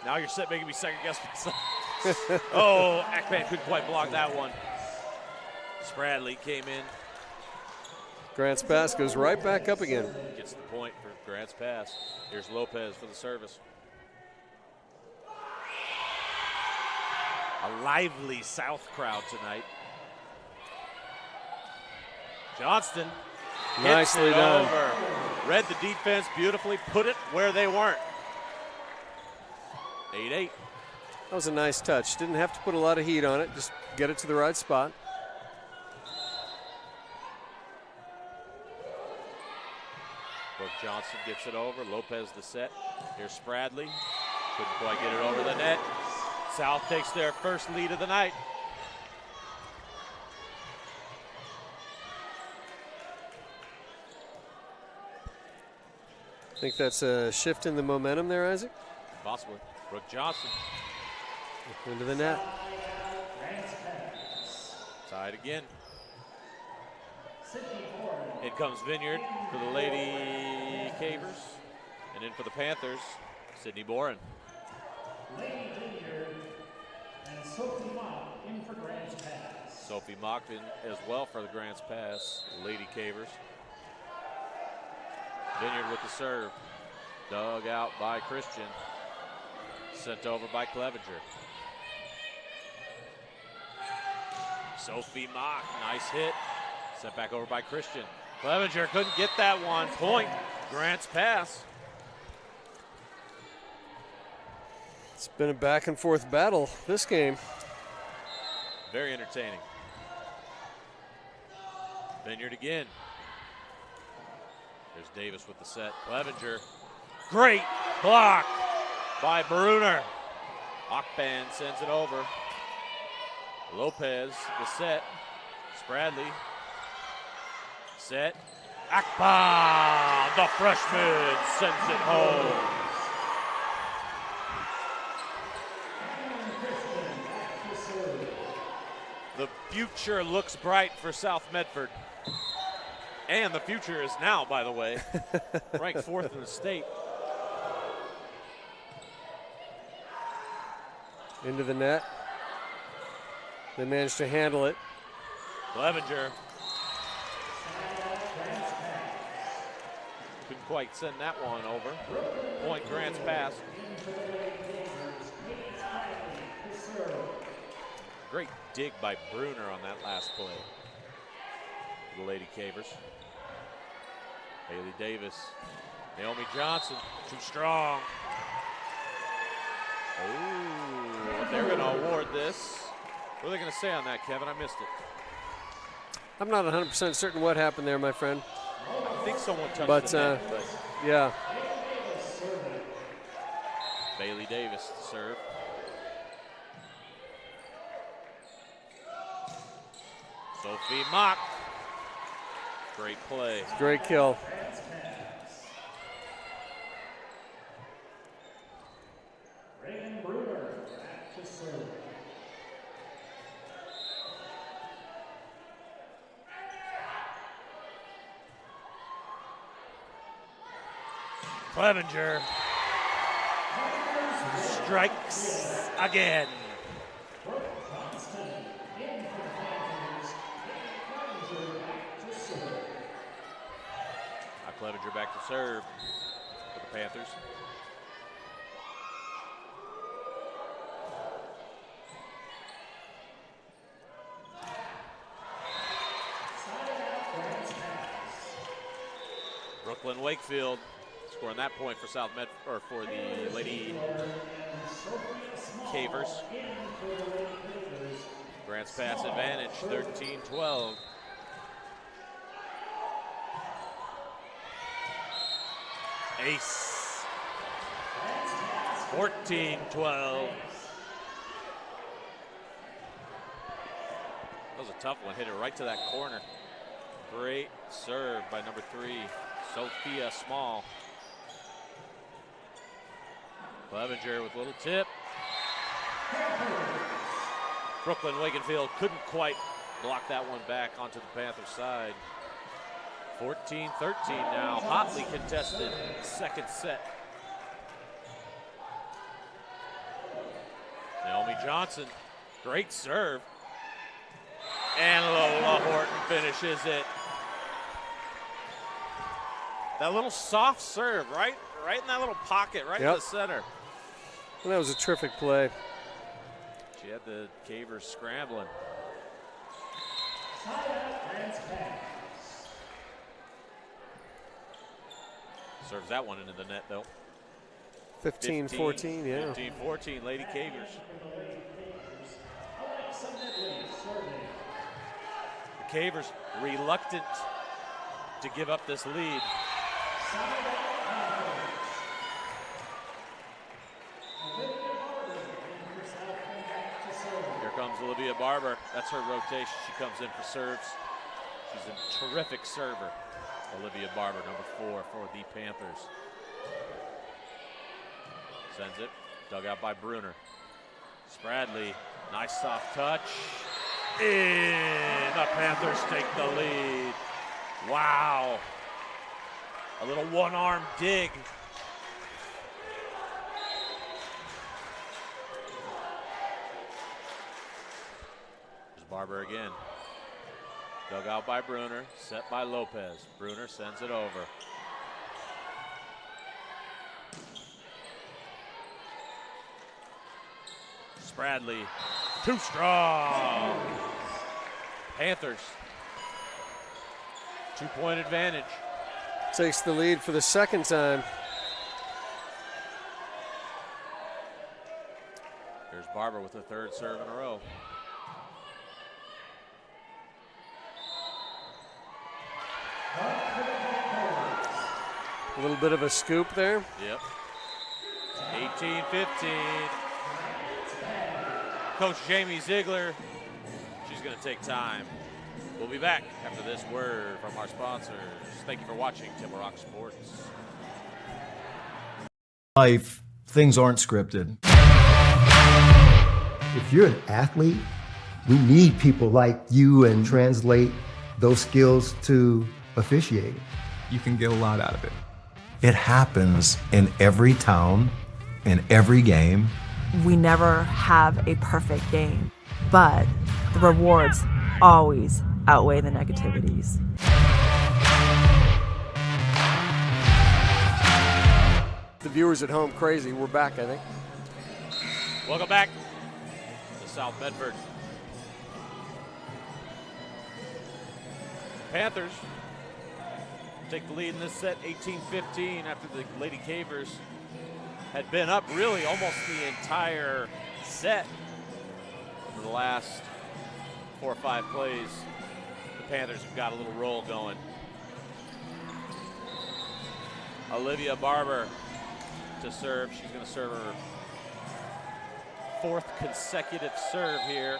Now you're making me second guess myself. Oh, Akpan couldn't quite block that one. Spradley came in. Grant's pass goes right back up again. Gets the point for Grant's pass. Here's Lopez for the service. A lively South crowd tonight. Johnston nicely done. Over. Read the defense beautifully, put it where they weren't. 8-8. That was a nice touch. Didn't have to put a lot of heat on it, just get it to the right spot. Brooke Johnson gets it over. Lopez the set. Here's Spradley. Couldn't quite get it over the net. South takes their first lead of the night. I think that's a shift in the momentum there, Isaac. Possibly. Brooke Johnson. Into the net. Tied again. In comes Vineyard for the Lady Cavers. And in for the Panthers, Sydney Boren. Lady Vineyard and Sophie Mock in for Grant's pass. Sophie Mock in as well for the Grant's pass. Lady Cavers. Vineyard with the serve. Dug out by Christian. Sent over by Clevenger. Sophie Mock, nice hit. Sent back over by Christian. Clevenger couldn't get that one. Point, Grant's pass. It's been a back and forth battle this game. Very entertaining. Vineyard again. There's Davis with the set. Clevenger, great block by Bruner. Akpan sends it over. Lopez, the set. Spradley. Set. Akpan, the freshman, sends it home. The future looks bright for South Medford. And the future is now, by the way, ranked 4th in the state. Into the net. They managed to handle it. Clevenger. Couldn't quite send that one over. Point, Grant's pass. Great dig by Bruner on that last play. The Lady Cavers. Haley Davis. Naomi Johnson, too strong. Oh, they're going to award this. What are they going to say on that, Kevin? I missed it. I'm not 100% certain what happened there, my friend. I think someone touched the net, but yeah. Bailey Davis to serve. Sophie Mock. Great play. Great kill. Reagan Bruner back to serve. Clevenger strikes again. Clevenger back to serve for the Panthers. Brooklyn Wakefield scoring that point for South Medford, or for the Lady Cavers. Grants pass advantage, 13-12. Ace. 14-12. That was a tough one. Hit it right to that corner. Great serve by number 3, Sophia Small. Clevenger with a little tip. Brooklyn Wakefield couldn't quite block that one back onto the Panther side. 14-13 now, hotly contested second set. Naomi Johnson, great serve. And Lola Horton finishes it. That little soft serve, right in that little pocket, right in the center. Well, that was a terrific play. She had the Cavers scrambling. Serves that one into the net, though. 15-14, yeah. 15-14, Lady Cavers. The Cavers reluctant to give up this lead. Here comes Olivia Barber. That's her rotation. She comes in for serves. She's a terrific server. Olivia Barber, number 4 for the Panthers. Sends it, dug out by Bruner. Spradley, nice soft touch. In, the Panthers take the lead. Wow. A little one-arm dig. There's Barber again. Dug out by Bruner, set by Lopez. Bruner sends it over. Spradley, too strong. Panthers, 2-point advantage. Takes the lead for the second time. There's Barber with the 3rd serve in a row. A little bit of a scoop there. Yep. 18-15. Coach Jamie Ziegler, she's going to take time. We'll be back after this word from our sponsors. Thank you for watching Timber Rock Sports. Life, things aren't scripted. If you're an athlete, we need people like you and translate those skills to officiating. You can get a lot out of it. It happens in every town, in every game. We never have a perfect game, but the rewards always outweigh the negativities. The viewers at home crazy. We're back, I think. Welcome back to South Medford. Panthers take the lead in this set, 18-15, after the Lady Cavers had been up really almost the entire set. Over the last 4 or 5 plays, the Panthers have got a little roll going. Olivia Barber to serve. She's going to serve her 4th consecutive serve here.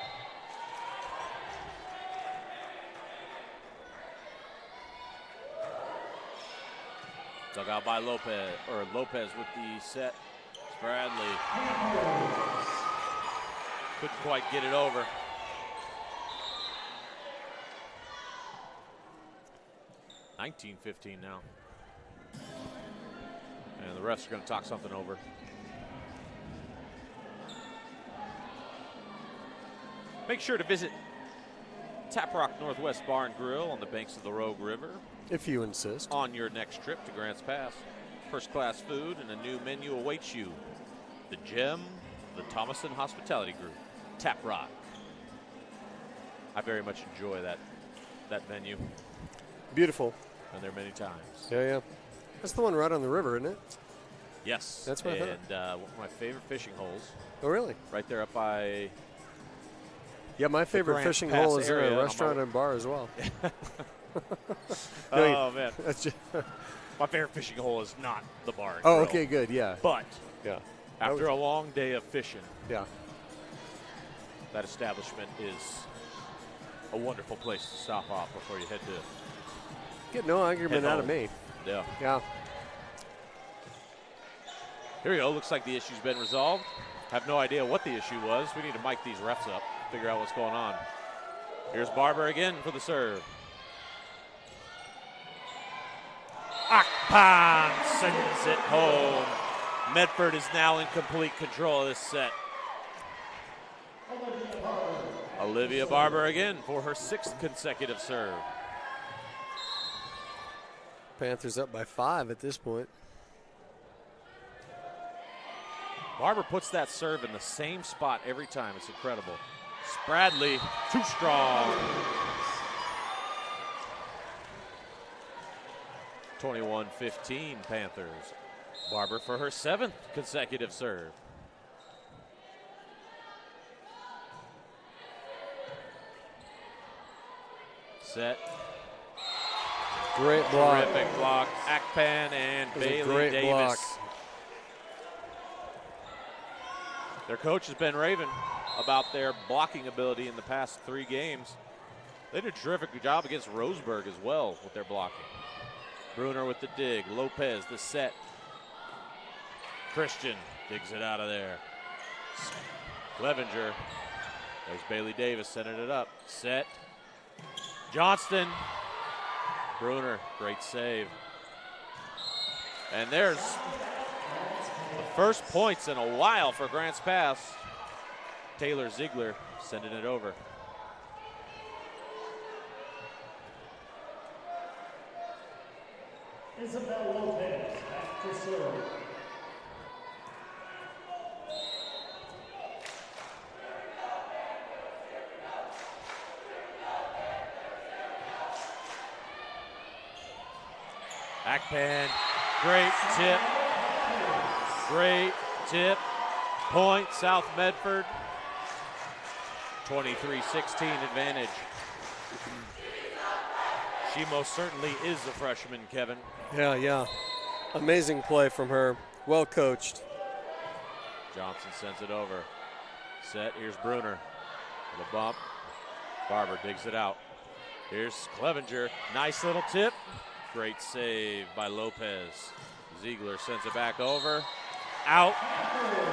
Dug out by Lopez with the set. Spradley couldn't quite get it over. (19-15) now. And the refs are going to talk something over. Make sure to visit Tap Rock Northwest Bar and Grill on the banks of the Rogue River. If you insist. On your next trip to Grants Pass. First class food and a new menu awaits you. The gem, the Thomason Hospitality Group, Tap Rock. I very much enjoy that venue. Beautiful. Been there many times. Yeah, yeah. That's the one right on the river, isn't it? Yes. That's what I thought. And one of my favorite fishing holes. Oh, really? Right there up by. Yeah, my favorite Grants fishing Pass hole is in area, a restaurant and bar as well. Oh, man. That's just my favorite fishing hole is not the bar and Oh, grill. okay, good, yeah. But yeah, after a long day of fishing, yeah, that establishment is a wonderful place to stop off before you head to. Get no argument head out of home. me. Yeah. Yeah. Here we go. Looks like the issue's been resolved. Have no idea what the issue was. We need to mic these refs up, figure out what's going on. Here's Barber again for the serve. Akpan sends it home. Medford is now in complete control of this set. Olivia Barber again for her 6th consecutive serve. Panthers up by 5 at this point. Barber puts that serve in the same spot every time. It's incredible. Spradley, too strong. 21-15 Panthers. Barber for her 7th consecutive serve. Set. Great block. Terrific block. Akpan and Bailey great Davis. block. Their coach has been raving about their blocking ability in the past 3 games. They did a terrific job against Roseburg as well with their blocking. Bruner with the dig. Lopez the set. Christian digs it out of there. Clevenger. There's Bailey Davis sending it up. Set. Johnston. Bruner, great save. And there's the first points in a while for Grants Pass. Taylor Ziegler sending it over. Isabel Lopez back to serve. Akpan, great tip. Great tip. Point, South Medford. 23-16 advantage. She most certainly is a freshman, Kevin. Yeah. Amazing play from her. Well coached. Johnson sends it over. Set, here's Bruner. With a bump. Barber digs it out. Here's Clevenger. Nice little tip. Great save by Lopez. Ziegler sends it back over. Out.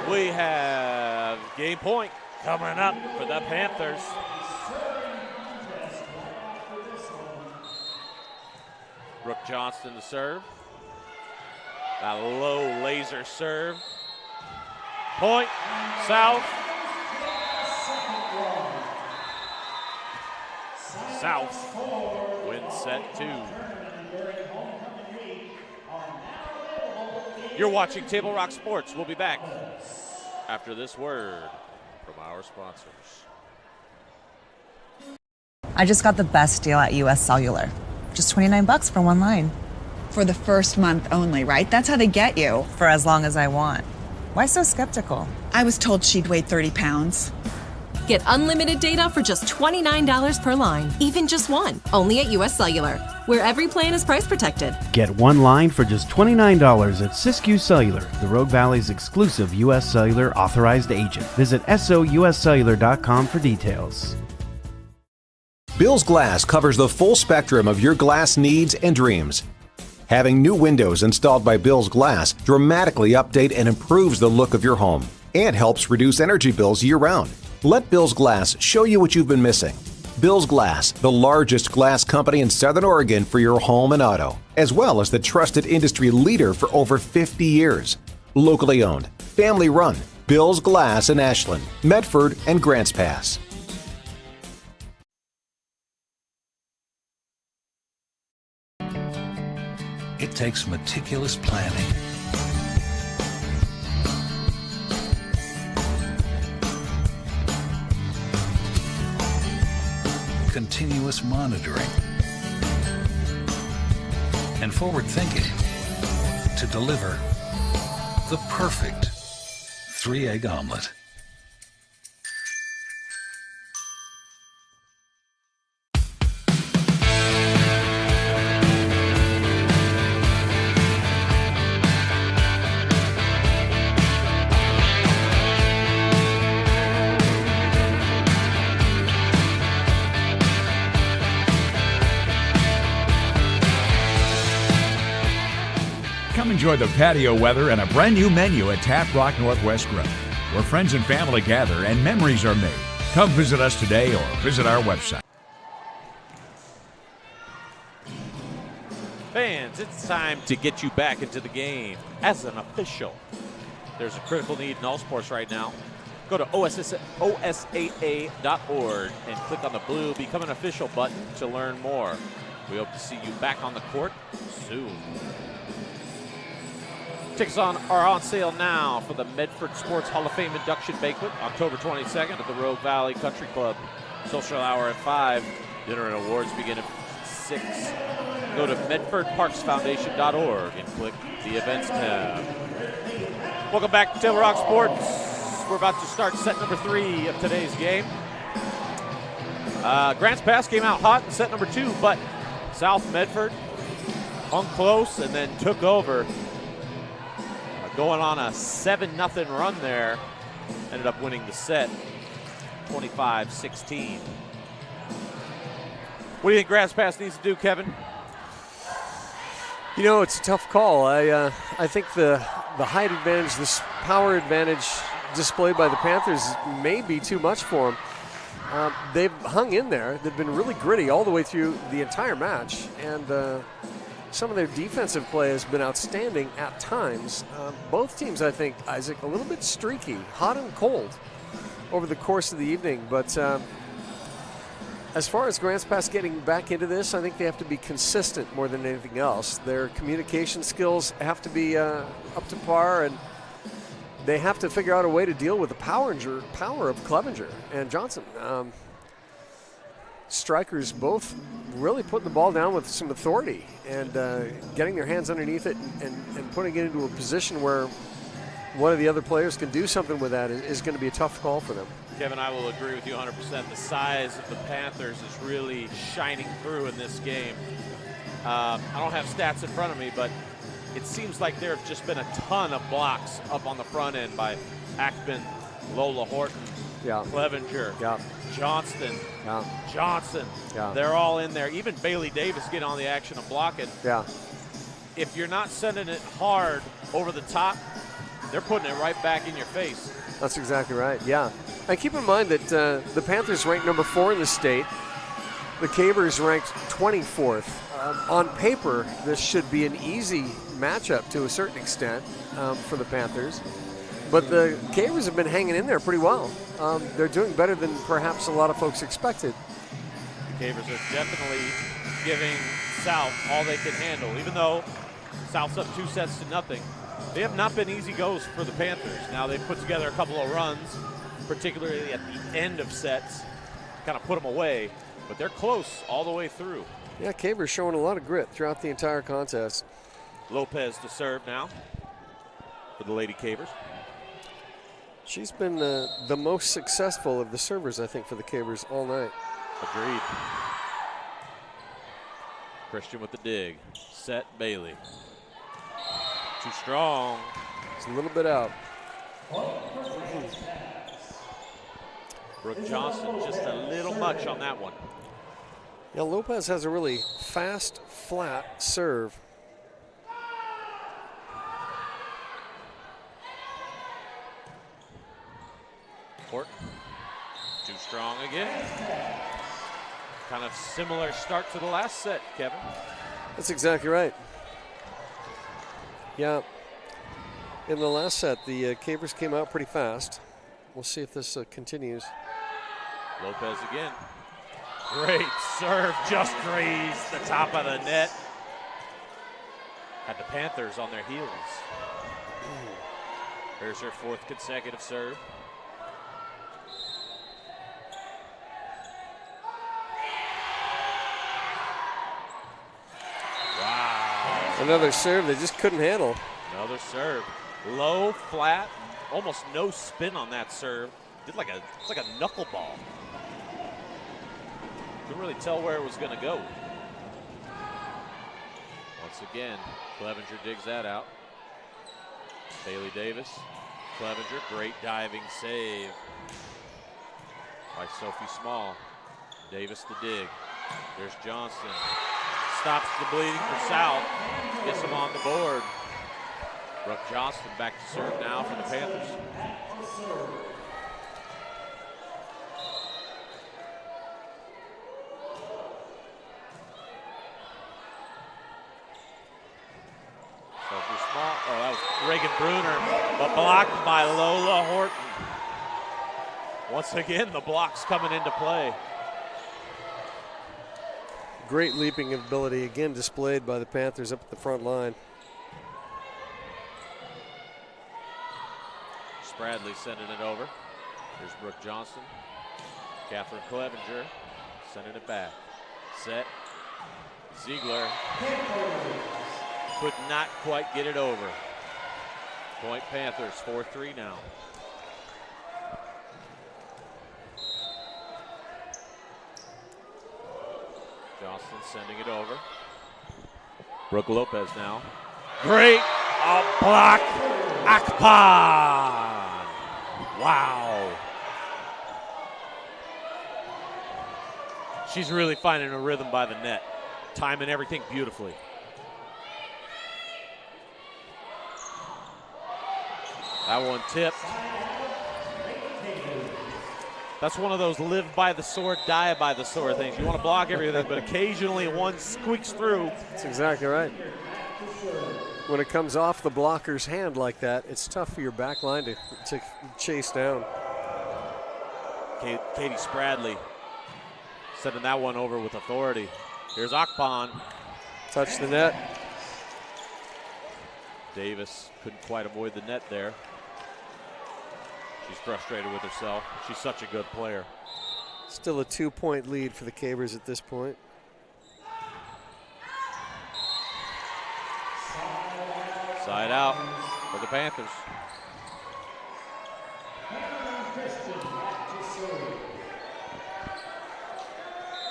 We have game point coming up for the Panthers. Brooke Johnston to serve. A low laser serve. Point, South. South wins set 2. You're watching Table Rock Sports. We'll be back after this word from our sponsors. I just got the best deal at US Cellular. Just $29 for 1 line. For the first month only, right? That's how they get you. For as long as I want. Why so skeptical? I was told she'd weigh 30 pounds. Get unlimited data for just $29 per line, even just 1. Only at US Cellular, where every plan is price protected. Get 1 line for just $29 at Siskiyou Cellular, the Rogue Valley's exclusive U.S. Cellular authorized agent. Visit souscellular.com for details. Bill's Glass covers the full spectrum of your glass needs and dreams. Having new windows installed by Bill's Glass dramatically update and improves the look of your home and helps reduce energy bills year-round. Let Bill's Glass show you what you've been missing. Bill's Glass, the largest glass company in Southern Oregon for your home and auto, as well as the trusted industry leader for over 50 years. Locally owned, family run, Bill's Glass in Ashland, Medford, and Grants Pass. It takes meticulous planning, continuous monitoring, and forward thinking. to deliver the perfect 3-egg omelet. Come enjoy the patio weather and a brand new menu at Tap Rock Northwest Grill, where friends and family gather and memories are made. Come visit us today or visit our website. Fans, it's time to get you back into the game as an official. There's a critical need in all sports right now. Go to OSAA.org and click on the blue Become an Official button to learn more. We hope to see you back on the court soon. Tickets are on sale now for the Medford Sports Hall of Fame induction banquet, October 22nd at the Rogue Valley Country Club. Social hour at 5. Dinner and awards begin at 6. Go to MedfordParksFoundation.org and click the events tab. Welcome back to Table Rock Sports. We're about to start set number 3 of today's game. Grants Pass came out hot in set number 2, but South Medford hung close and then took over. Going on a 7-0 run there. Ended up winning the set 25-16. What do you think Grants Pass needs to do, Kevin? You know, it's a tough call. I think the height advantage, this power advantage displayed by the Panthers may be too much for them. They've hung in there. They've been really gritty all the way through the entire match. And some of their defensive play has been outstanding at times. Both teams, I think, Isaac, a little bit streaky, hot and cold over the course of the evening. But as far as Grants Pass getting back into this, I think they have to be consistent more than anything else. Their communication skills have to be up to par, and they have to figure out a way to deal with the power of Clevenger and Johnson. Strikers both really putting the ball down with some authority and getting their hands underneath it and putting it into a position where one of the other players can do something with that is going to be a tough call for them. Kevin, I will agree with you 100%. The size of the Panthers is really shining through in this game. I don't have stats in front of me, but it seems like there have just been a ton of blocks up on the front end by Ackman, Lola Horton, Clevenger, Johnston, Johnson. They're all in there. Even Bailey Davis getting on the action of blocking. If you're not sending it hard over the top, they're putting it right back in your face. That's exactly right, And keep in mind that the Panthers ranked number 4 in the state. The Cavers ranked 24th. On paper, this should be an easy matchup to a certain extent for the Panthers. But the Cavers have been hanging in there pretty well. They're doing better than perhaps a lot of folks expected. The Cavers are definitely giving South all they can handle. Even though South's up 2-0, they have not been easy goes for the Panthers. Now they've put together a couple of runs, particularly at the end of sets, kind of put them away. But they're close all the way through. Yeah, Cavers showing a lot of grit throughout the entire contest. Lopez to serve now for the Lady Cavers. She's been the most successful of the servers, I think, for the Cavers all night. Agreed. Christian with the dig. Set Bailey. Too strong. It's a little bit out. Brooke Johnson just a little much on that one. Yeah, Lopez has a really fast, flat serve. Horton, too strong again. Kind of similar start to the last set, Kevin. That's exactly right. Yeah, in the last set, the Cavers came out pretty fast. We'll see if this continues. Lopez again. Great serve, just raised the top of the net. Had the Panthers on their heels. Here's her 4th consecutive serve. Wow, Another serve they just couldn't handle. Another serve. Low, flat, almost no spin on that serve. It's like a knuckleball. Couldn't really tell where it was going to go. Once again, Clevenger digs that out. Bailey Davis. Clevenger, great diving save by Sophie Small. Davis the dig. There's Johnston. Stops the bleeding for South. Gets him on the board. Brooke Johnston back to serve now for the Panthers. Sophie Small. Oh, that was Reagan Bruner, but blocked by Lola Horton. Once again, the blocks coming into play. Great leaping ability, again displayed by the Panthers up at the front line. Spradley sending it over. Here's Brooke Johnston. Catherine Clevenger sending it back. Set. Ziegler could not quite get it over. Point Panthers, 4-3 now. Johnston sending it over. Brooke Lopez now. Great block. Akpan. Wow. She's really finding a rhythm by the net. Timing everything beautifully. That one tipped. That's one of those live by the sword, die by the sword things. You want to block everything, but occasionally one squeaks through. That's exactly right. When it comes off the blocker's hand like that, it's tough for your back line to chase down. Katie Spradley sending that one over with authority. Here's Akpan. Touch the net. Davis couldn't quite avoid the net there. She's frustrated with herself. She's such a good player. Still a 2-point lead for the Cabers at this point. Side out for the Panthers.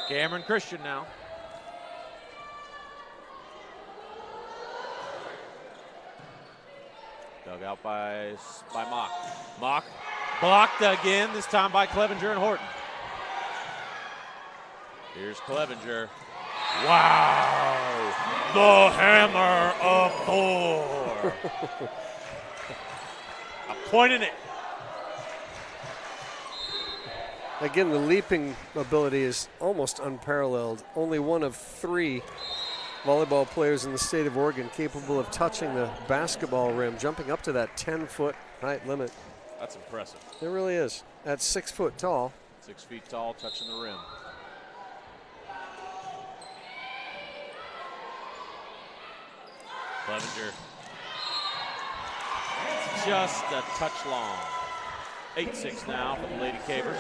Cameron Christian now. Dug out by Mock. Mock blocked again, this time by Clevenger and Horton. Here's Clevenger. Wow! The hammer of Thor. I'm pointing it. Again, the leaping ability is almost unparalleled. Only one of 3 volleyball players in the state of Oregon capable of touching the basketball rim, jumping up to that 10-foot height limit. That's impressive. It really is. At 6 foot tall. 6 feet tall, touching the rim. Clevenger. Just a touch long. 8-6 now for the Lady Cavers.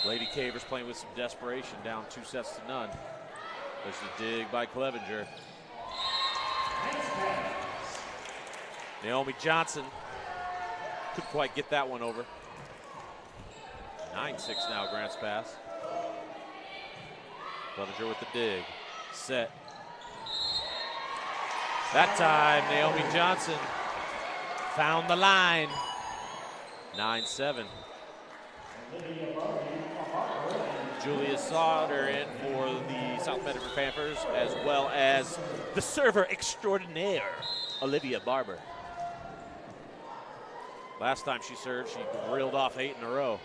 Lady Cavers playing with some desperation, down 2-0. There's the dig by Clevenger. Naomi Johnson couldn't quite get that one over. 9-6 now, Grant's pass. Clevenger with the dig. Set. That time, Naomi Johnson found the line. 9-7. Julia Sauter in for the South Medford Panthers, as well as the server extraordinaire, Olivia Barber. Last time she served, she reeled off 8 in a row.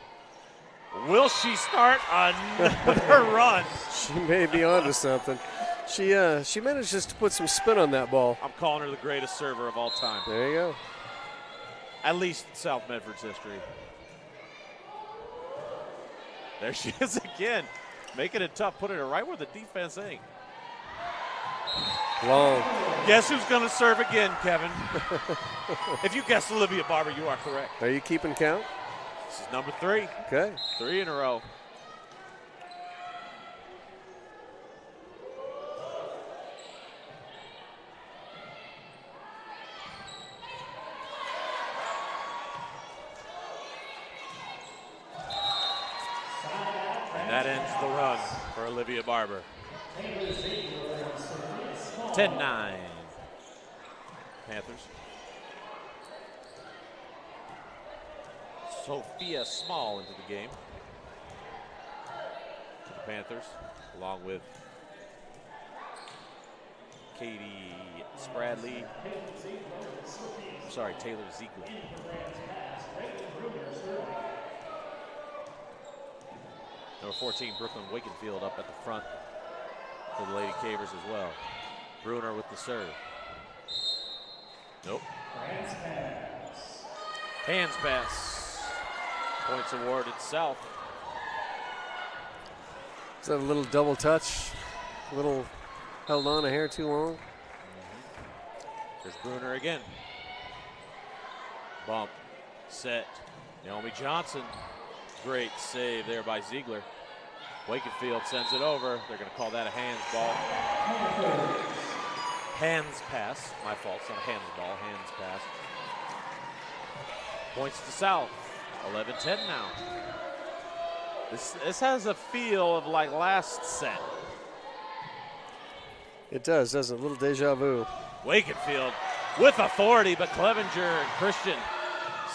Will she start another run? She may be onto something. She manages to put some spin on that ball. I'm calling her the greatest server of all time. There you go. At least in South Medford's history. There she is again, making it tough, putting it right where the defense ain't. Long. Guess who's going to serve again, Kevin? If you guessed Olivia Barber, you are correct. Are you keeping count? This is number 3. Okay. 3 in a row. That ends the run for Olivia Barber. 10-9. Panthers. Sophia Small into the game. The Panthers, along with Katie Spradley. Sorry, Taylor Ziegler. Number 14, Brooklyn Wakenfield up at the front for the Lady Cavers as well. Bruner with the serve. Nope. Hands pass. Points awarded South. Is that a little double touch? A little held on a hair too long? There's Bruner again. Bump. Set. Naomi Johnson. Great save there by Ziegler. Wakenfield sends it over. They're going to call that a hands ball. Hands pass. My fault. It's not a hands ball. Hands pass. Points to South. 11-10 now. This has a feel of like last set. It does, doesn't it? A little deja vu. Wakenfield with authority, but Clevenger and Christian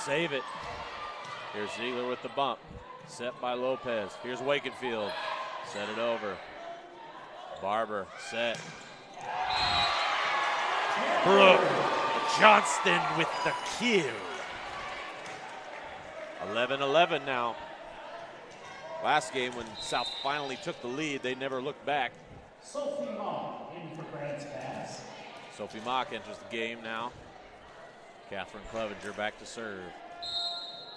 save it. Here's Ziegler with the bump. Set by Lopez. Here's Wakenfield. Set it over. Barber set. Brooke Johnston with the kill. 11-11 now. Last game when South finally took the lead, they never looked back. Sophie Mock in for Grant's pass. Sophie Mock enters the game now. Catherine Clevenger back to serve.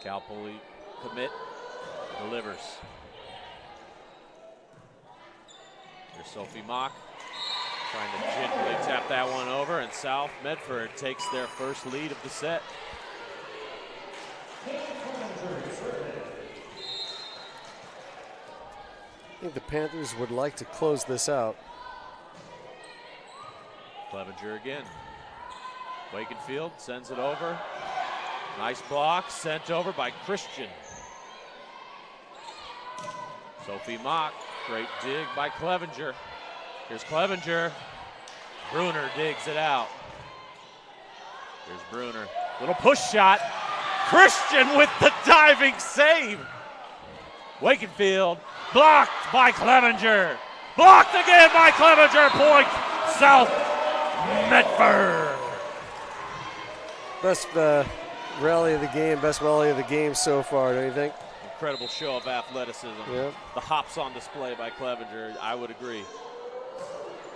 Calpoli commit, delivers. Here's Sophie Mock trying to gently tap that one over, and South Medford takes their first lead of the set. I think the Panthers would like to close this out. Clevenger again. Wakenfield sends it over. Nice block, sent over by Christian. Sophie Mock, great dig by Clevenger. Here's Clevenger. Bruner digs it out. Here's Bruner. Little push shot. Christian with the diving save. Wakenfield blocked by Clevenger. Blocked again by Clevenger. Point South Medford. Best rally of the game, best volley of the game so far, don't you think? Incredible show of athleticism. Yep. The hops on display by Clevenger, I would agree.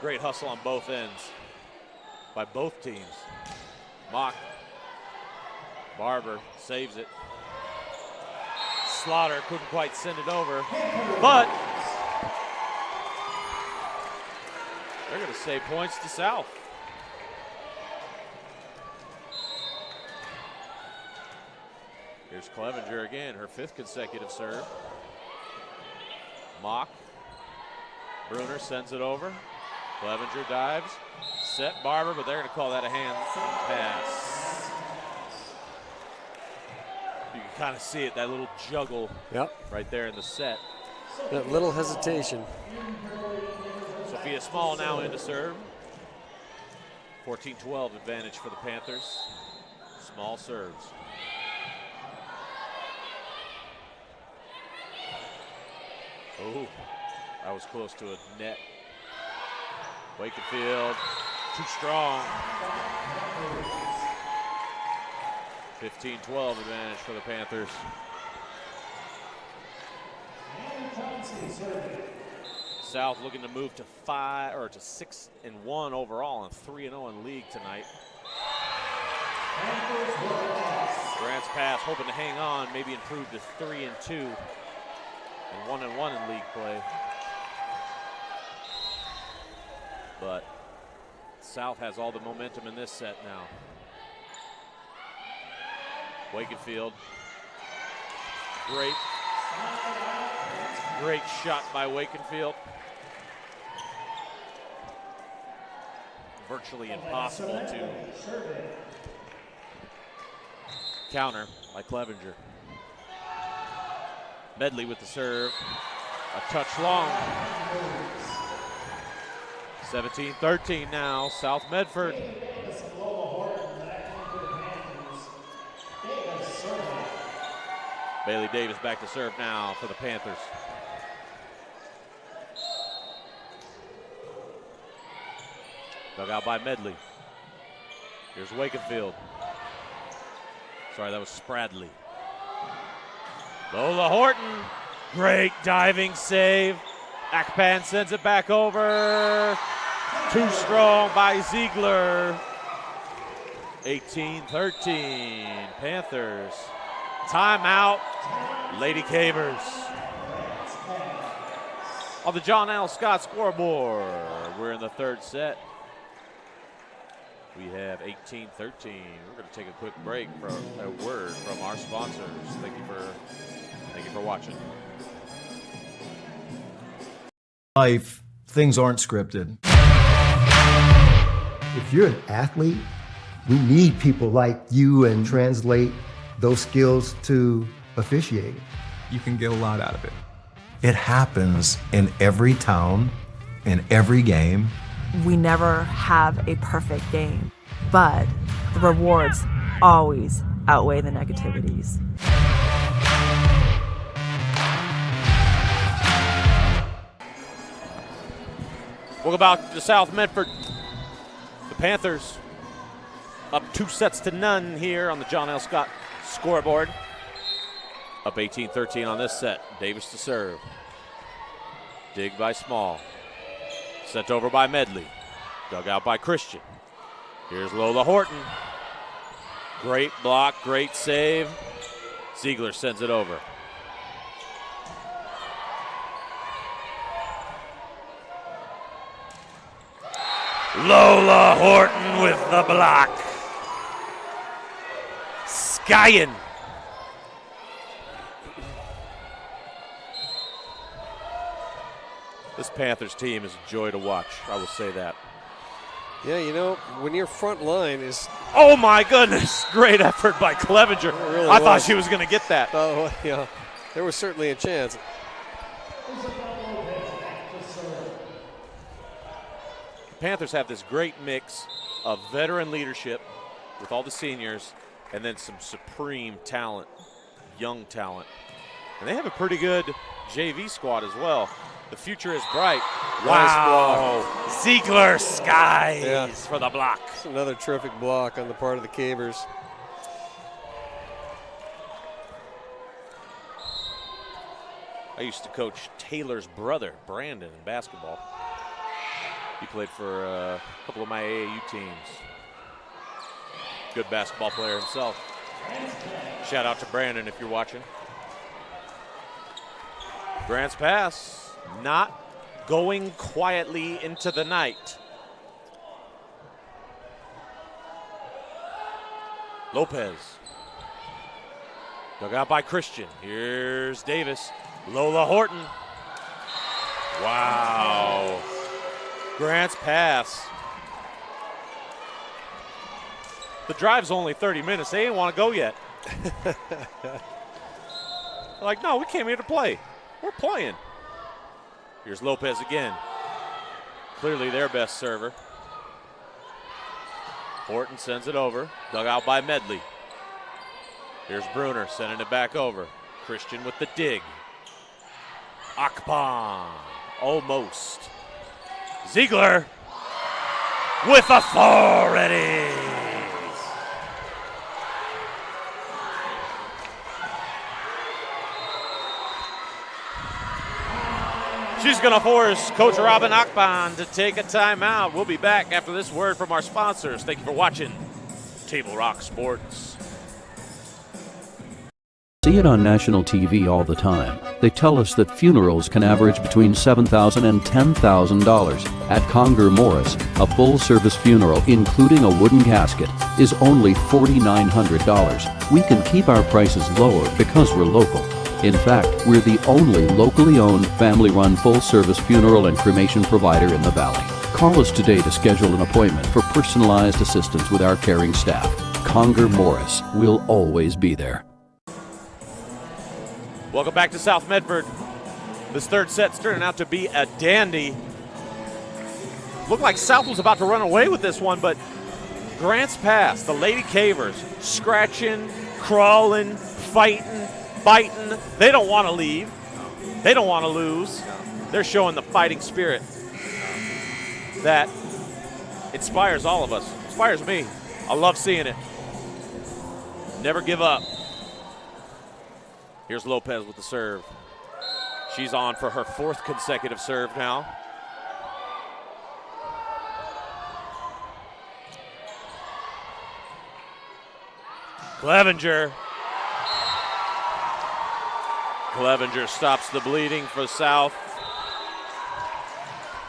Great hustle on both ends by both teams. Mock. Barber saves it. Slaughter couldn't quite send it over, but they're going to save points to South. Here's Clevenger again, her 5th consecutive serve. Mock. Bruner sends it over. Clevenger dives. Set Barber, but they're going to call that a hand pass. You can kind of see it, that little juggle right there in the set. That little hesitation. Sophia Small now into serve. 14-12 advantage for the Panthers. Small serves. Oh, that was close to a net. Wakenfield, too strong. 15-12 advantage for the Panthers. South looking to move to 6-1 overall and 3-0 in league tonight. Grant's pass hoping to hang on, maybe improve to 3-2 and 1-1 in league play. But South has all the momentum in this set now. Wakenfield, great shot by Wakenfield. Virtually impossible to counter by Clevenger. Medley with the serve. a touch long. 17-13 now, South Medford. Bailey Davis back to serve now for the Panthers. Dug out by Medley. Here's Wakenfield. Sorry, that was Spradley. Lola Horton, great diving save. Akpan sends it back over. Too strong by Ziegler. 18-13, Panthers. Timeout, Lady Cavers. On the John L. Scott scoreboard, we're in the third set. We have 18-13. We're going to take a quick break for a word from our sponsors. Thank you for watching. Life, things aren't scripted. If you're an athlete, we need people like you and translate those skills to officiating. You can get a lot out of it. It happens in every town, in every game. We never have a perfect game, but the rewards always outweigh the negativities. Welcome back to South Medford. The Panthers up 2-0 here on the John L. Scott scoreboard. Up 18-13 on this set. Davis to serve. Dig by Small. Sent over by Medley. Dug out by Christian. Here's Lola Horton. Great block, great save. Ziegler sends it over. Lola Horton with the block. Skyen. This Panthers team is a joy to watch, I will say that. Yeah, you know, when your front line is... Oh my goodness, great effort by Clevenger. Really I thought she was going to get that. Oh, yeah, there was certainly a chance. The Panthers have this great mix of veteran leadership with all the seniors and then some supreme talent, young talent. And they have a pretty good JV squad as well. The future is bright. Wow. Ziegler skies for the block. That's another terrific block on the part of the Cavers. I used to coach Taylor's brother, Brandon, in basketball. He played for a couple of my AAU teams. Good basketball player himself. Shout out to Brandon if you're watching. Grant's pass. Not going quietly into the night. Lopez. Dug out by Christian. Here's Davis. Lola Horton. Wow. Grant's pass. The drive's only 30 minutes. They didn't want to go yet. Like, no, we came here to play. We're playing. Here's Lopez again. Clearly their best server. Horton sends it over. Dug out by Medley. Here's Bruner sending it back over. Christian with the dig. Akpan. Almost. Ziegler with authority. She's going to force Coach Robin Akpan to take a timeout. We'll be back after this word from our sponsors. Thank you for watching Table Rock Sports. See it on national TV all the time. They tell us that funerals can average between $7,000 and $10,000. At Conger Morris, a full-service funeral, including a wooden casket, is only $4,900. We can keep our prices lower because we're local. In fact, we're the only locally owned, family-run, full-service funeral and cremation provider in the Valley. Call us today to schedule an appointment for personalized assistance with our caring staff. Conger Morris, we'll always be there. Welcome back to South Medford. This third set's turning out to be a dandy. Looked like South was about to run away with this one, but Grants Pass, the Lady Cavers, scratching, crawling, fighting, biting. They don't want to leave. They don't want to lose. They're showing the fighting spirit that inspires all of us. Inspires me. I love seeing it. Never give up. Here's Lopez with the serve. She's on for her 4th consecutive serve now. Clevenger. Clevenger stops the bleeding for South.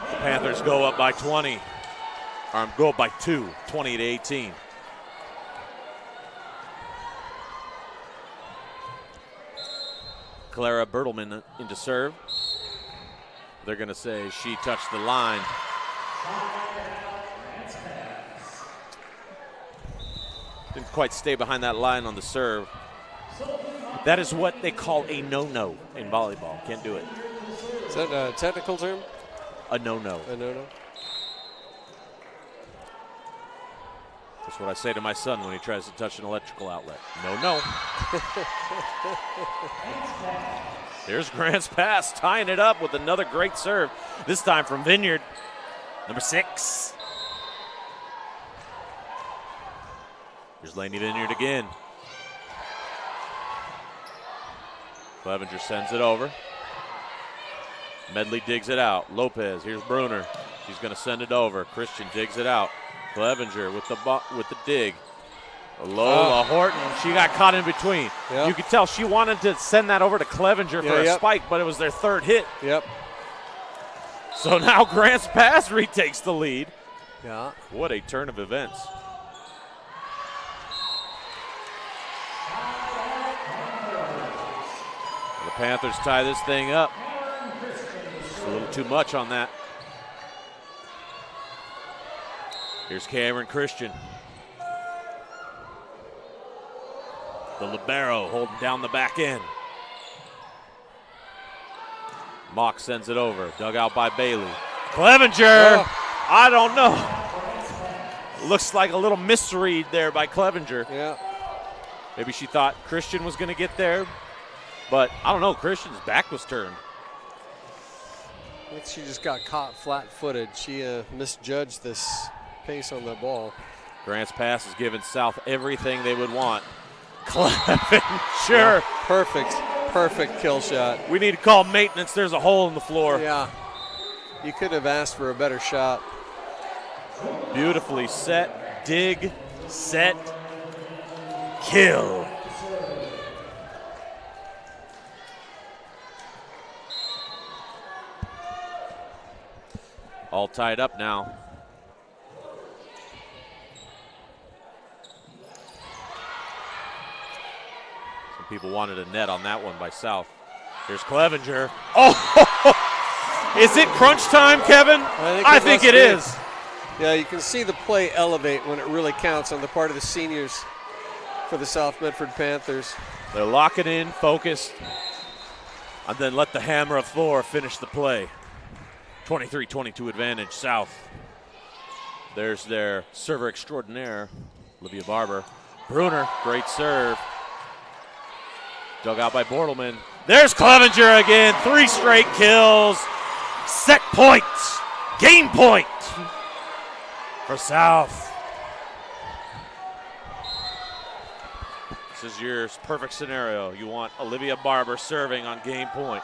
The Panthers go up by 20. Or go up by 2, 20-18. Clara Bertelman into serve. They're going to say she touched the line. Didn't quite stay behind that line on the serve. That is what they call a no-no in volleyball. Can't do it. Is that a technical term? A no-no. A no-no? That's what I say to my son when he tries to touch an electrical outlet. No. Here's Grant's Pass, tying it up with another great serve. This time from Vineyard, number 6. Here's Lainey Vineyard again. Clevenger sends it over. Medley digs it out. Lopez, here's Bruner. She's going to send it over. Christian digs it out. Clevenger with the dig. Lola Horton, she got caught in between. Yep. You could tell she wanted to send that over to Clevenger for a spike, but it was their 3rd hit. Yep. So now Grants Pass retakes the lead. Yeah. What a turn of events. The Panthers tie this thing up. Just a little too much on that. Here's Cameron Christian. The libero holding down the back end. Mock sends it over. Dug out by Bailey. Clevenger! I don't know. Looks like a little misread there by Clevenger. Yeah. Maybe she thought Christian was going to get there. But I don't know. Christian's back was turned. I think she just got caught flat-footed. She misjudged this pace on the ball. Grants Pass has given South everything they would want. Clevenger. Yeah, perfect kill shot. We need to call maintenance. There's a hole in the floor. Yeah. You couldn't have asked for a better shot. Beautifully set, dig, set, kill. All tied up now. Some people wanted a net on that one by South. Here's Clevenger. Oh, is it crunch time, Kevin? I think it is. Yeah, you can see the play elevate when it really counts on the part of the seniors for the South Medford Panthers. They're locking in, focused, and then let the hammer of Thor finish the play. 23-22 advantage, South. There's their server extraordinaire, Olivia Barber. Bruner, great serve. Dug out by Bortelman. There's Clevenger again, 3 straight kills. Set point, game point for South. This is your perfect scenario. You want Olivia Barber serving on game point.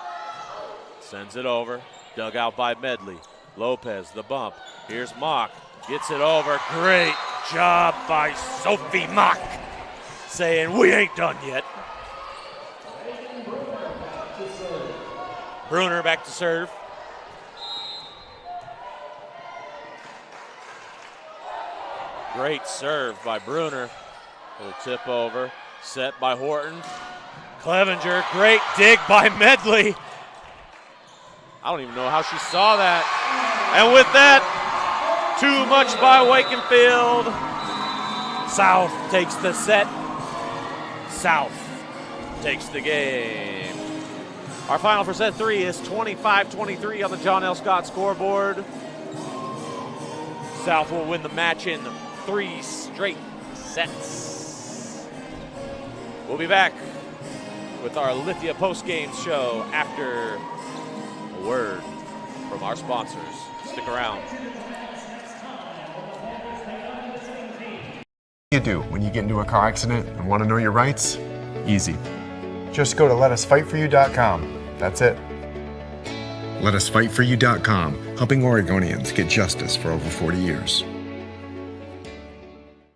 Sends it over. Dug out by Medley. Lopez, the bump. Here's Mock. Gets it over. Great job by Sophie Mock. Saying, we ain't done yet. Bruner back to serve. Great serve by Bruner. Little tip over. Set by Horton. Clevenger, great dig by Medley. I don't even know how she saw that. And with that, too much by Wakenfield. South takes the set. South takes the game. Our final for set 3 is 25-23 on the John L. Scott scoreboard. South will win the match in 3 straight sets. We'll be back with our Lithia post-game show after a word from our sponsors. Stick around. What do you do when you get into a car accident and want to know your rights? Easy. Just go to letusfightforyou.com. That's it. Letusfightforyou.com, helping Oregonians get justice for over 40 years.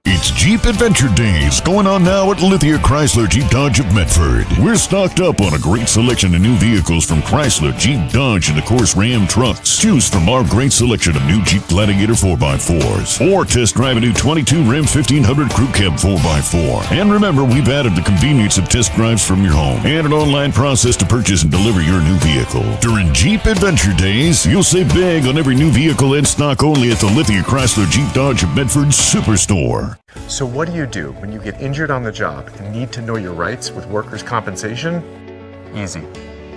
It's Jeep Adventure Days going on now at Lithia Chrysler Jeep Dodge of Medford. We're stocked up on a great selection of new vehicles from Chrysler, Jeep, Dodge, and of course Ram trucks. Choose from our great selection of new Jeep Gladiator 4x4s or test drive a new 22 Ram 1500 Crew Cab 4x4. And remember, we've added the convenience of test drives from your home and an online process to purchase and deliver your new vehicle. During Jeep Adventure Days, you'll save big on every new vehicle in stock only at the Lithia Chrysler Jeep Dodge of Medford Superstore. So what do when you get injured on the job and need to know your rights with workers' compensation? Easy.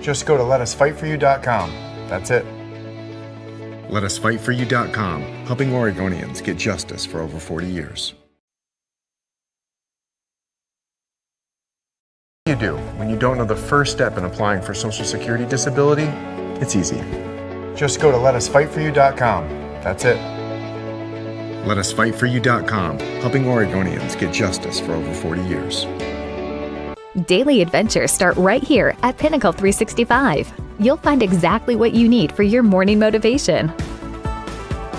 Just go to letusfightforyou.com. That's it. Letusfightforyou.com, helping Oregonians get justice for over 40 years. What do when you don't know the first step in applying for Social Security disability? It's easy. Just go to letusfightforyou.com. That's it. Letusfightforyou.com, helping Oregonians get justice for over 40 years. Daily adventures start right here at Pinnacle 365. You'll find exactly what you need for your morning motivation.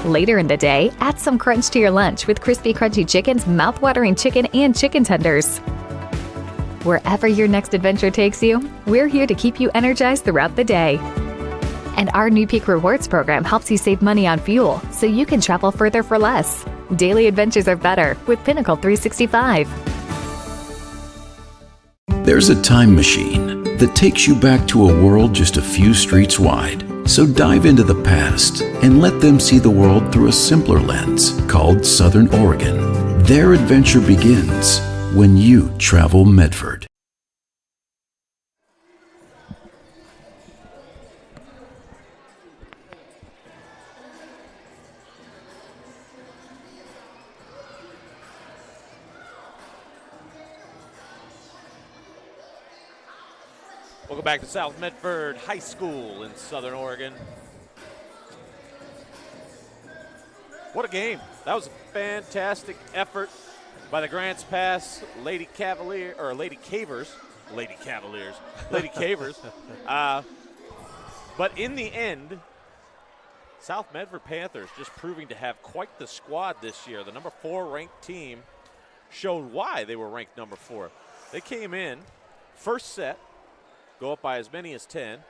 Later in the day, add some crunch to your lunch with crispy, crunchy chickens, mouth-watering chicken, and chicken tenders. Wherever your next adventure takes you, we're here to keep you energized throughout the day. And our new Peak Rewards program helps you save money on fuel so you can travel further for less. Daily adventures are better with Pinnacle 365. There's a time machine that takes you back to a world just a few streets wide. So dive into the past and let them see the world through a simpler lens called Southern Oregon. Their adventure begins when you travel Medford. Welcome back to South Medford High School in Southern Oregon. What a game. That was a fantastic effort by the Grants Pass Lady Cavers. But in the end, South Medford Panthers just proving to have quite the squad this year. The number 4 ranked team showed why they were ranked number 4. They came in, first set, go up by as many as 10.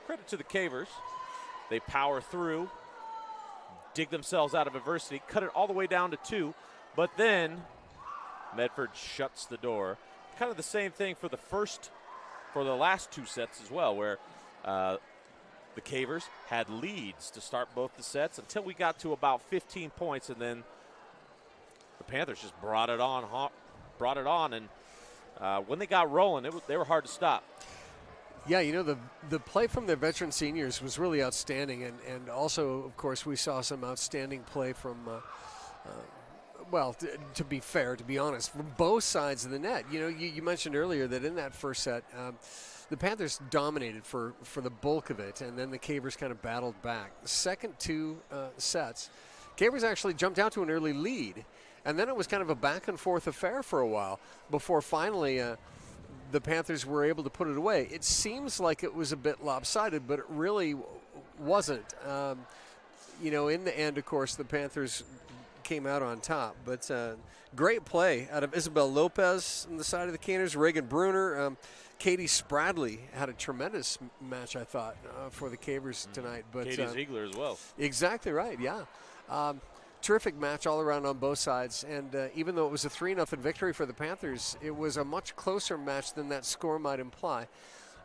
Credit to the Cavers. They power through, dig themselves out of adversity, cut it all the way down to 2, but then Medford shuts the door. Kind of the same thing for the last 2 sets as well, where the Cavers had leads to start both the sets until we got to about 15 points, and then the Panthers just brought it on, and when they got rolling, they were hard to stop. Yeah, you know, the play from the veteran seniors was really outstanding, and also, of course, we saw some outstanding play from, to be fair, to be honest, from both sides of the net. You know, you mentioned earlier that in that first set, the Panthers dominated for the bulk of it, and then the Cavers kind of battled back. The second 2 sets, Cavers actually jumped out to an early lead, and then it was kind of a back-and-forth affair for a while before finally the Panthers were able to put it away. It seems like it was a bit lopsided, but it really wasn't. You know, in the end, of course, the Panthers came out on top. But great play out of Isabel Lopez on the side of the Canners, Reagan Bruner. Katie Spradley had a tremendous match, I thought, for the Cavers tonight. But Katie Ziegler as well. Exactly right, yeah. Terrific match all around on both sides, and even though it was a 3-0 victory for the Panthers, it was a much closer match than that score might imply.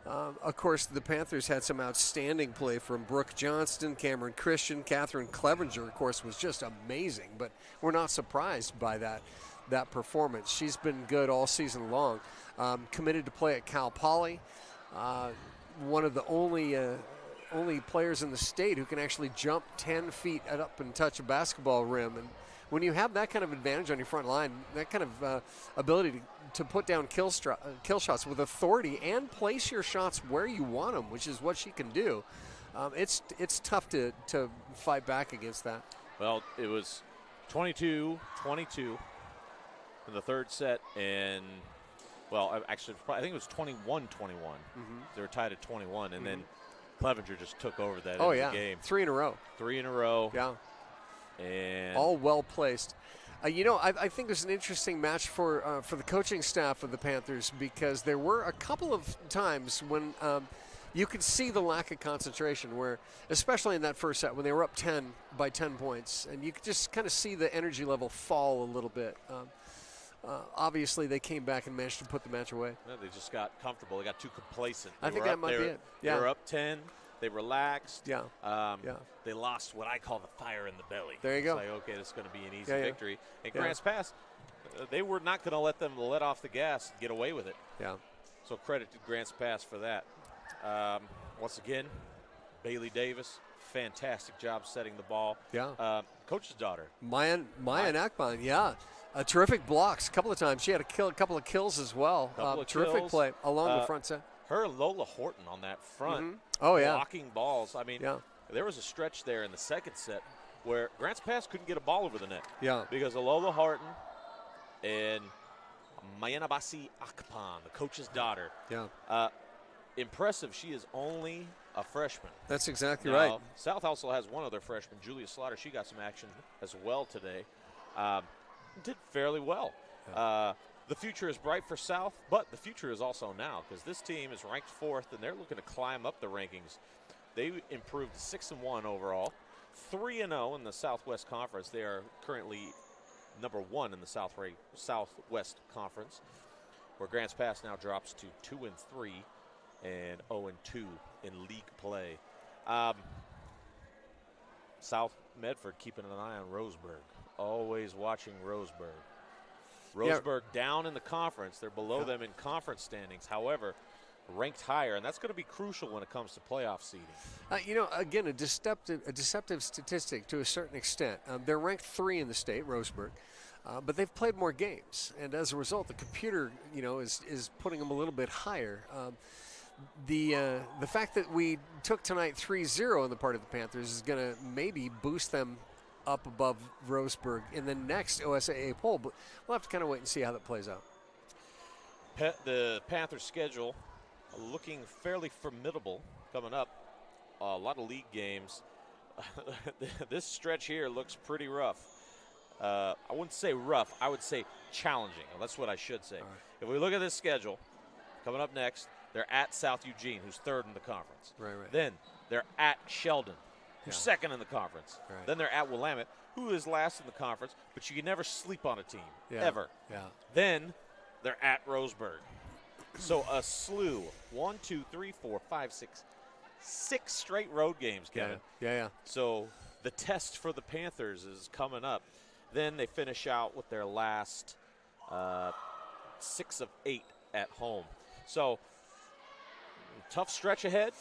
Of course, the Panthers had some outstanding play from Brooke Johnston, Cameron Christian, Catherine Clevenger, of course, was just amazing, but we're not surprised by that performance. She's been good all season long. Committed to play at Cal Poly. one of the only players in the state who can actually jump 10 feet up and touch a basketball rim. And when you have that kind of advantage on your front line, that kind of ability to put down kill shots with authority and place your shots where you want them, which is what she can do, it's tough to fight back against that. Well, it was 22-22 in the third set, and actually, I think it was 21-21. They were tied at 21, and then Clevenger just took over that end of the game. 3 in a row. 3 in a row. Yeah. And all well placed. I think it was an interesting match for the coaching staff of the Panthers, because there were a couple of times when you could see the lack of concentration, where, especially in that first set when they were up 10 by 10 points, and you could just kind of see the energy level fall a little bit. Obviously, they came back and managed to put the match away. Yeah, they just got comfortable. They got too complacent. I think that might be it. Yeah. They were up 10. They relaxed. Yeah. They lost what I call the fire in the belly. There you go. It's like, okay, this is going to be an easy victory. And Grants Pass, they were not going to let them let off the gas and get away with it. Yeah. So credit to Grants Pass for that. Once again, Bailey Davis, fantastic job setting the ball. Yeah. Coach's daughter. Mayan Akban, yeah. Terrific blocks a couple of times. She had a couple of kills as well. Terrific kills. play along the front set. Her and Lola Horton on that front. Oh, yeah. Blocking balls. I mean, there was a stretch there in the second set where Grants Pass couldn't get a ball over the net. Yeah. Because of Lola Horton and Mayanabasi Akpan, the coach's daughter. Yeah. Impressive. She is only a freshman. That's exactly now, right. South also has one other freshman, Julia Slaughter. She got some action as well today. Did fairly well. Yeah. The future is bright for South, but the future is also now, because this team is ranked 4th, and they're looking to climb up the rankings. They improved 6-1 overall, 3-0 in the Southwest Conference. They are currently number 1 in the Southwest Conference, where Grants Pass now drops to 2-3 and 0-2 in league play. South Medford keeping an eye on Roseburg. Always watching Roseburg. Roseburg down in the conference. They're below them in conference standings. However, ranked higher, and that's going to be crucial when it comes to playoff seeding. Again, a deceptive statistic to a certain extent. They're ranked 3 in the state, Roseburg, but they've played more games, and as a result, the computer, is putting them a little bit higher. The fact that we took tonight 3-0 on the part of the Panthers is going to maybe boost them up above Roseburg in the next OSAA poll, but we'll have to kind of wait and see how that plays out. The Panthers' schedule looking fairly formidable coming up. A lot of league games. This stretch here looks pretty rough. I wouldn't say rough. I would say challenging. That's what I should say. Right. If we look at this schedule, coming up next, they're at South Eugene, who's 3rd in the conference. Right. Then they're at Sheldon, who's 2nd in the conference. Right. Then they're at Willamette, who is last in the conference, but you can never sleep on a team, ever. Yeah. Then they're at Roseburg. So a slew, 6 straight road games, Kevin. Yeah. So the test for the Panthers is coming up. Then they finish out with their last 6 of 8 at home. So tough stretch ahead.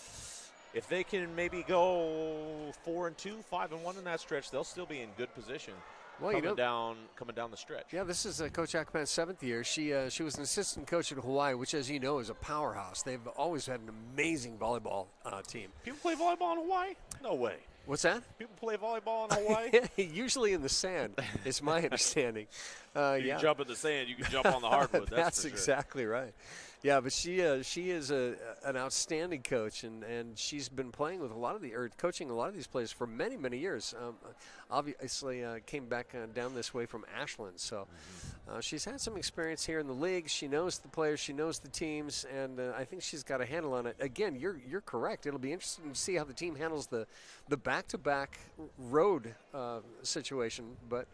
If they can maybe go 4-2, 5-1 in that stretch, they'll still be in good position. Well, coming down the stretch. Yeah, this is Coach Akpan's 7th year. She was an assistant coach at Hawaii, which, as you know, is a powerhouse. They've always had an amazing volleyball team. People play volleyball in Hawaii? No way. What's that? People play volleyball in Hawaii? Usually in the sand, is my understanding. You can jump in the sand. You can jump on the hardwood. That's for sure. exactly right. Yeah, but she is an outstanding coach, and she's been playing with coaching a lot of these players for many, many years. Obviously, came back down this way from Ashland, so she's had some experience here in the league. She knows the players, she knows the teams, and I think she's got a handle on it. Again, you're correct. It'll be interesting to see how the team handles the back-to-back road situation, but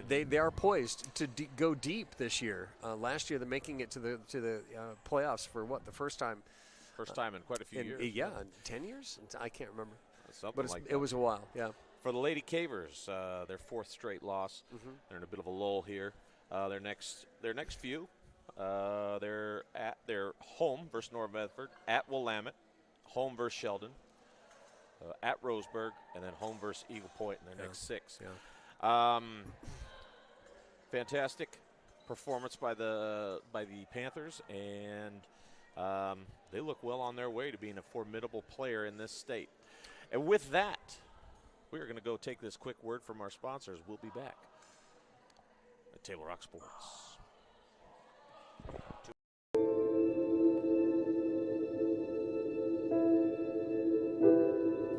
They are poised to go deep this year. Last year, they're making it to the playoffs for the first time. First time in quite a few years. Yeah, 10 years? I can't remember. Something like that. It was a while, yeah. For the Lady Cavers, their 4th straight loss. They're in a bit of a lull here. Their next few, They're at their home versus North Medford, at Willamette, home versus Sheldon, at Roseburg, and then home versus Eagle Point in their next 6. Yeah. Fantastic performance by the Panthers, and they look well on their way to being a formidable player in this state. And with that, we are going to go take this quick word from our sponsors. We'll be back at Table Rock Sports.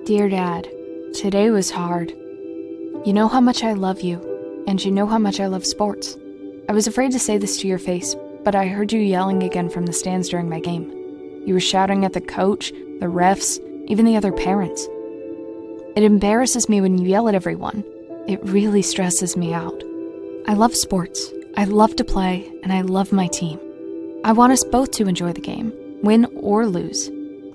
Dear Dad, today was hard. You know how much I love you, and you know how much I love sports. I was afraid to say this to your face, but I heard you yelling again from the stands during my game. You were shouting at the coach, the refs, even the other parents. It embarrasses me when you yell at everyone. It really stresses me out. I love sports. I love to play, and I love my team. I want us both to enjoy the game, win or lose.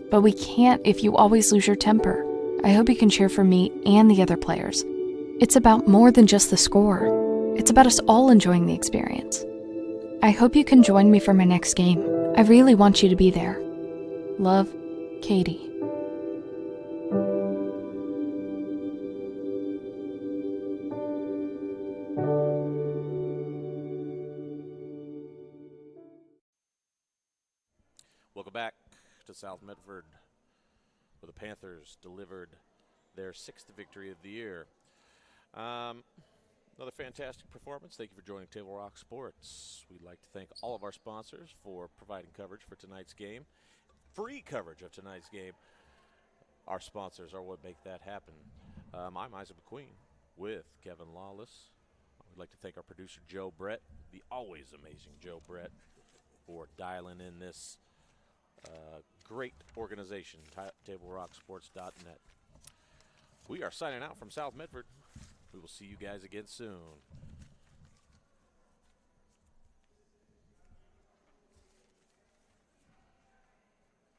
But we can't if you always lose your temper. I hope you can cheer for me and the other players. It's about more than just the score. It's about us all enjoying the experience. I hope you can join me for my next game. I really want you to be there. Love, Katie. Welcome back to South Medford, where the Panthers delivered their 6th victory of the year. Another fantastic performance. Thank you for joining Table Rock Sports. We'd like to thank all of our sponsors for providing coverage for tonight's game. Free coverage of tonight's game. Our sponsors are what make that happen. I'm Isaac McQueen with Kevin Lawless. We'd like to thank our producer, Joe Brett, the always amazing Joe Brett, for dialing in this great organization, TableRockSports.net. We are signing out from South Medford. We will see you guys again soon.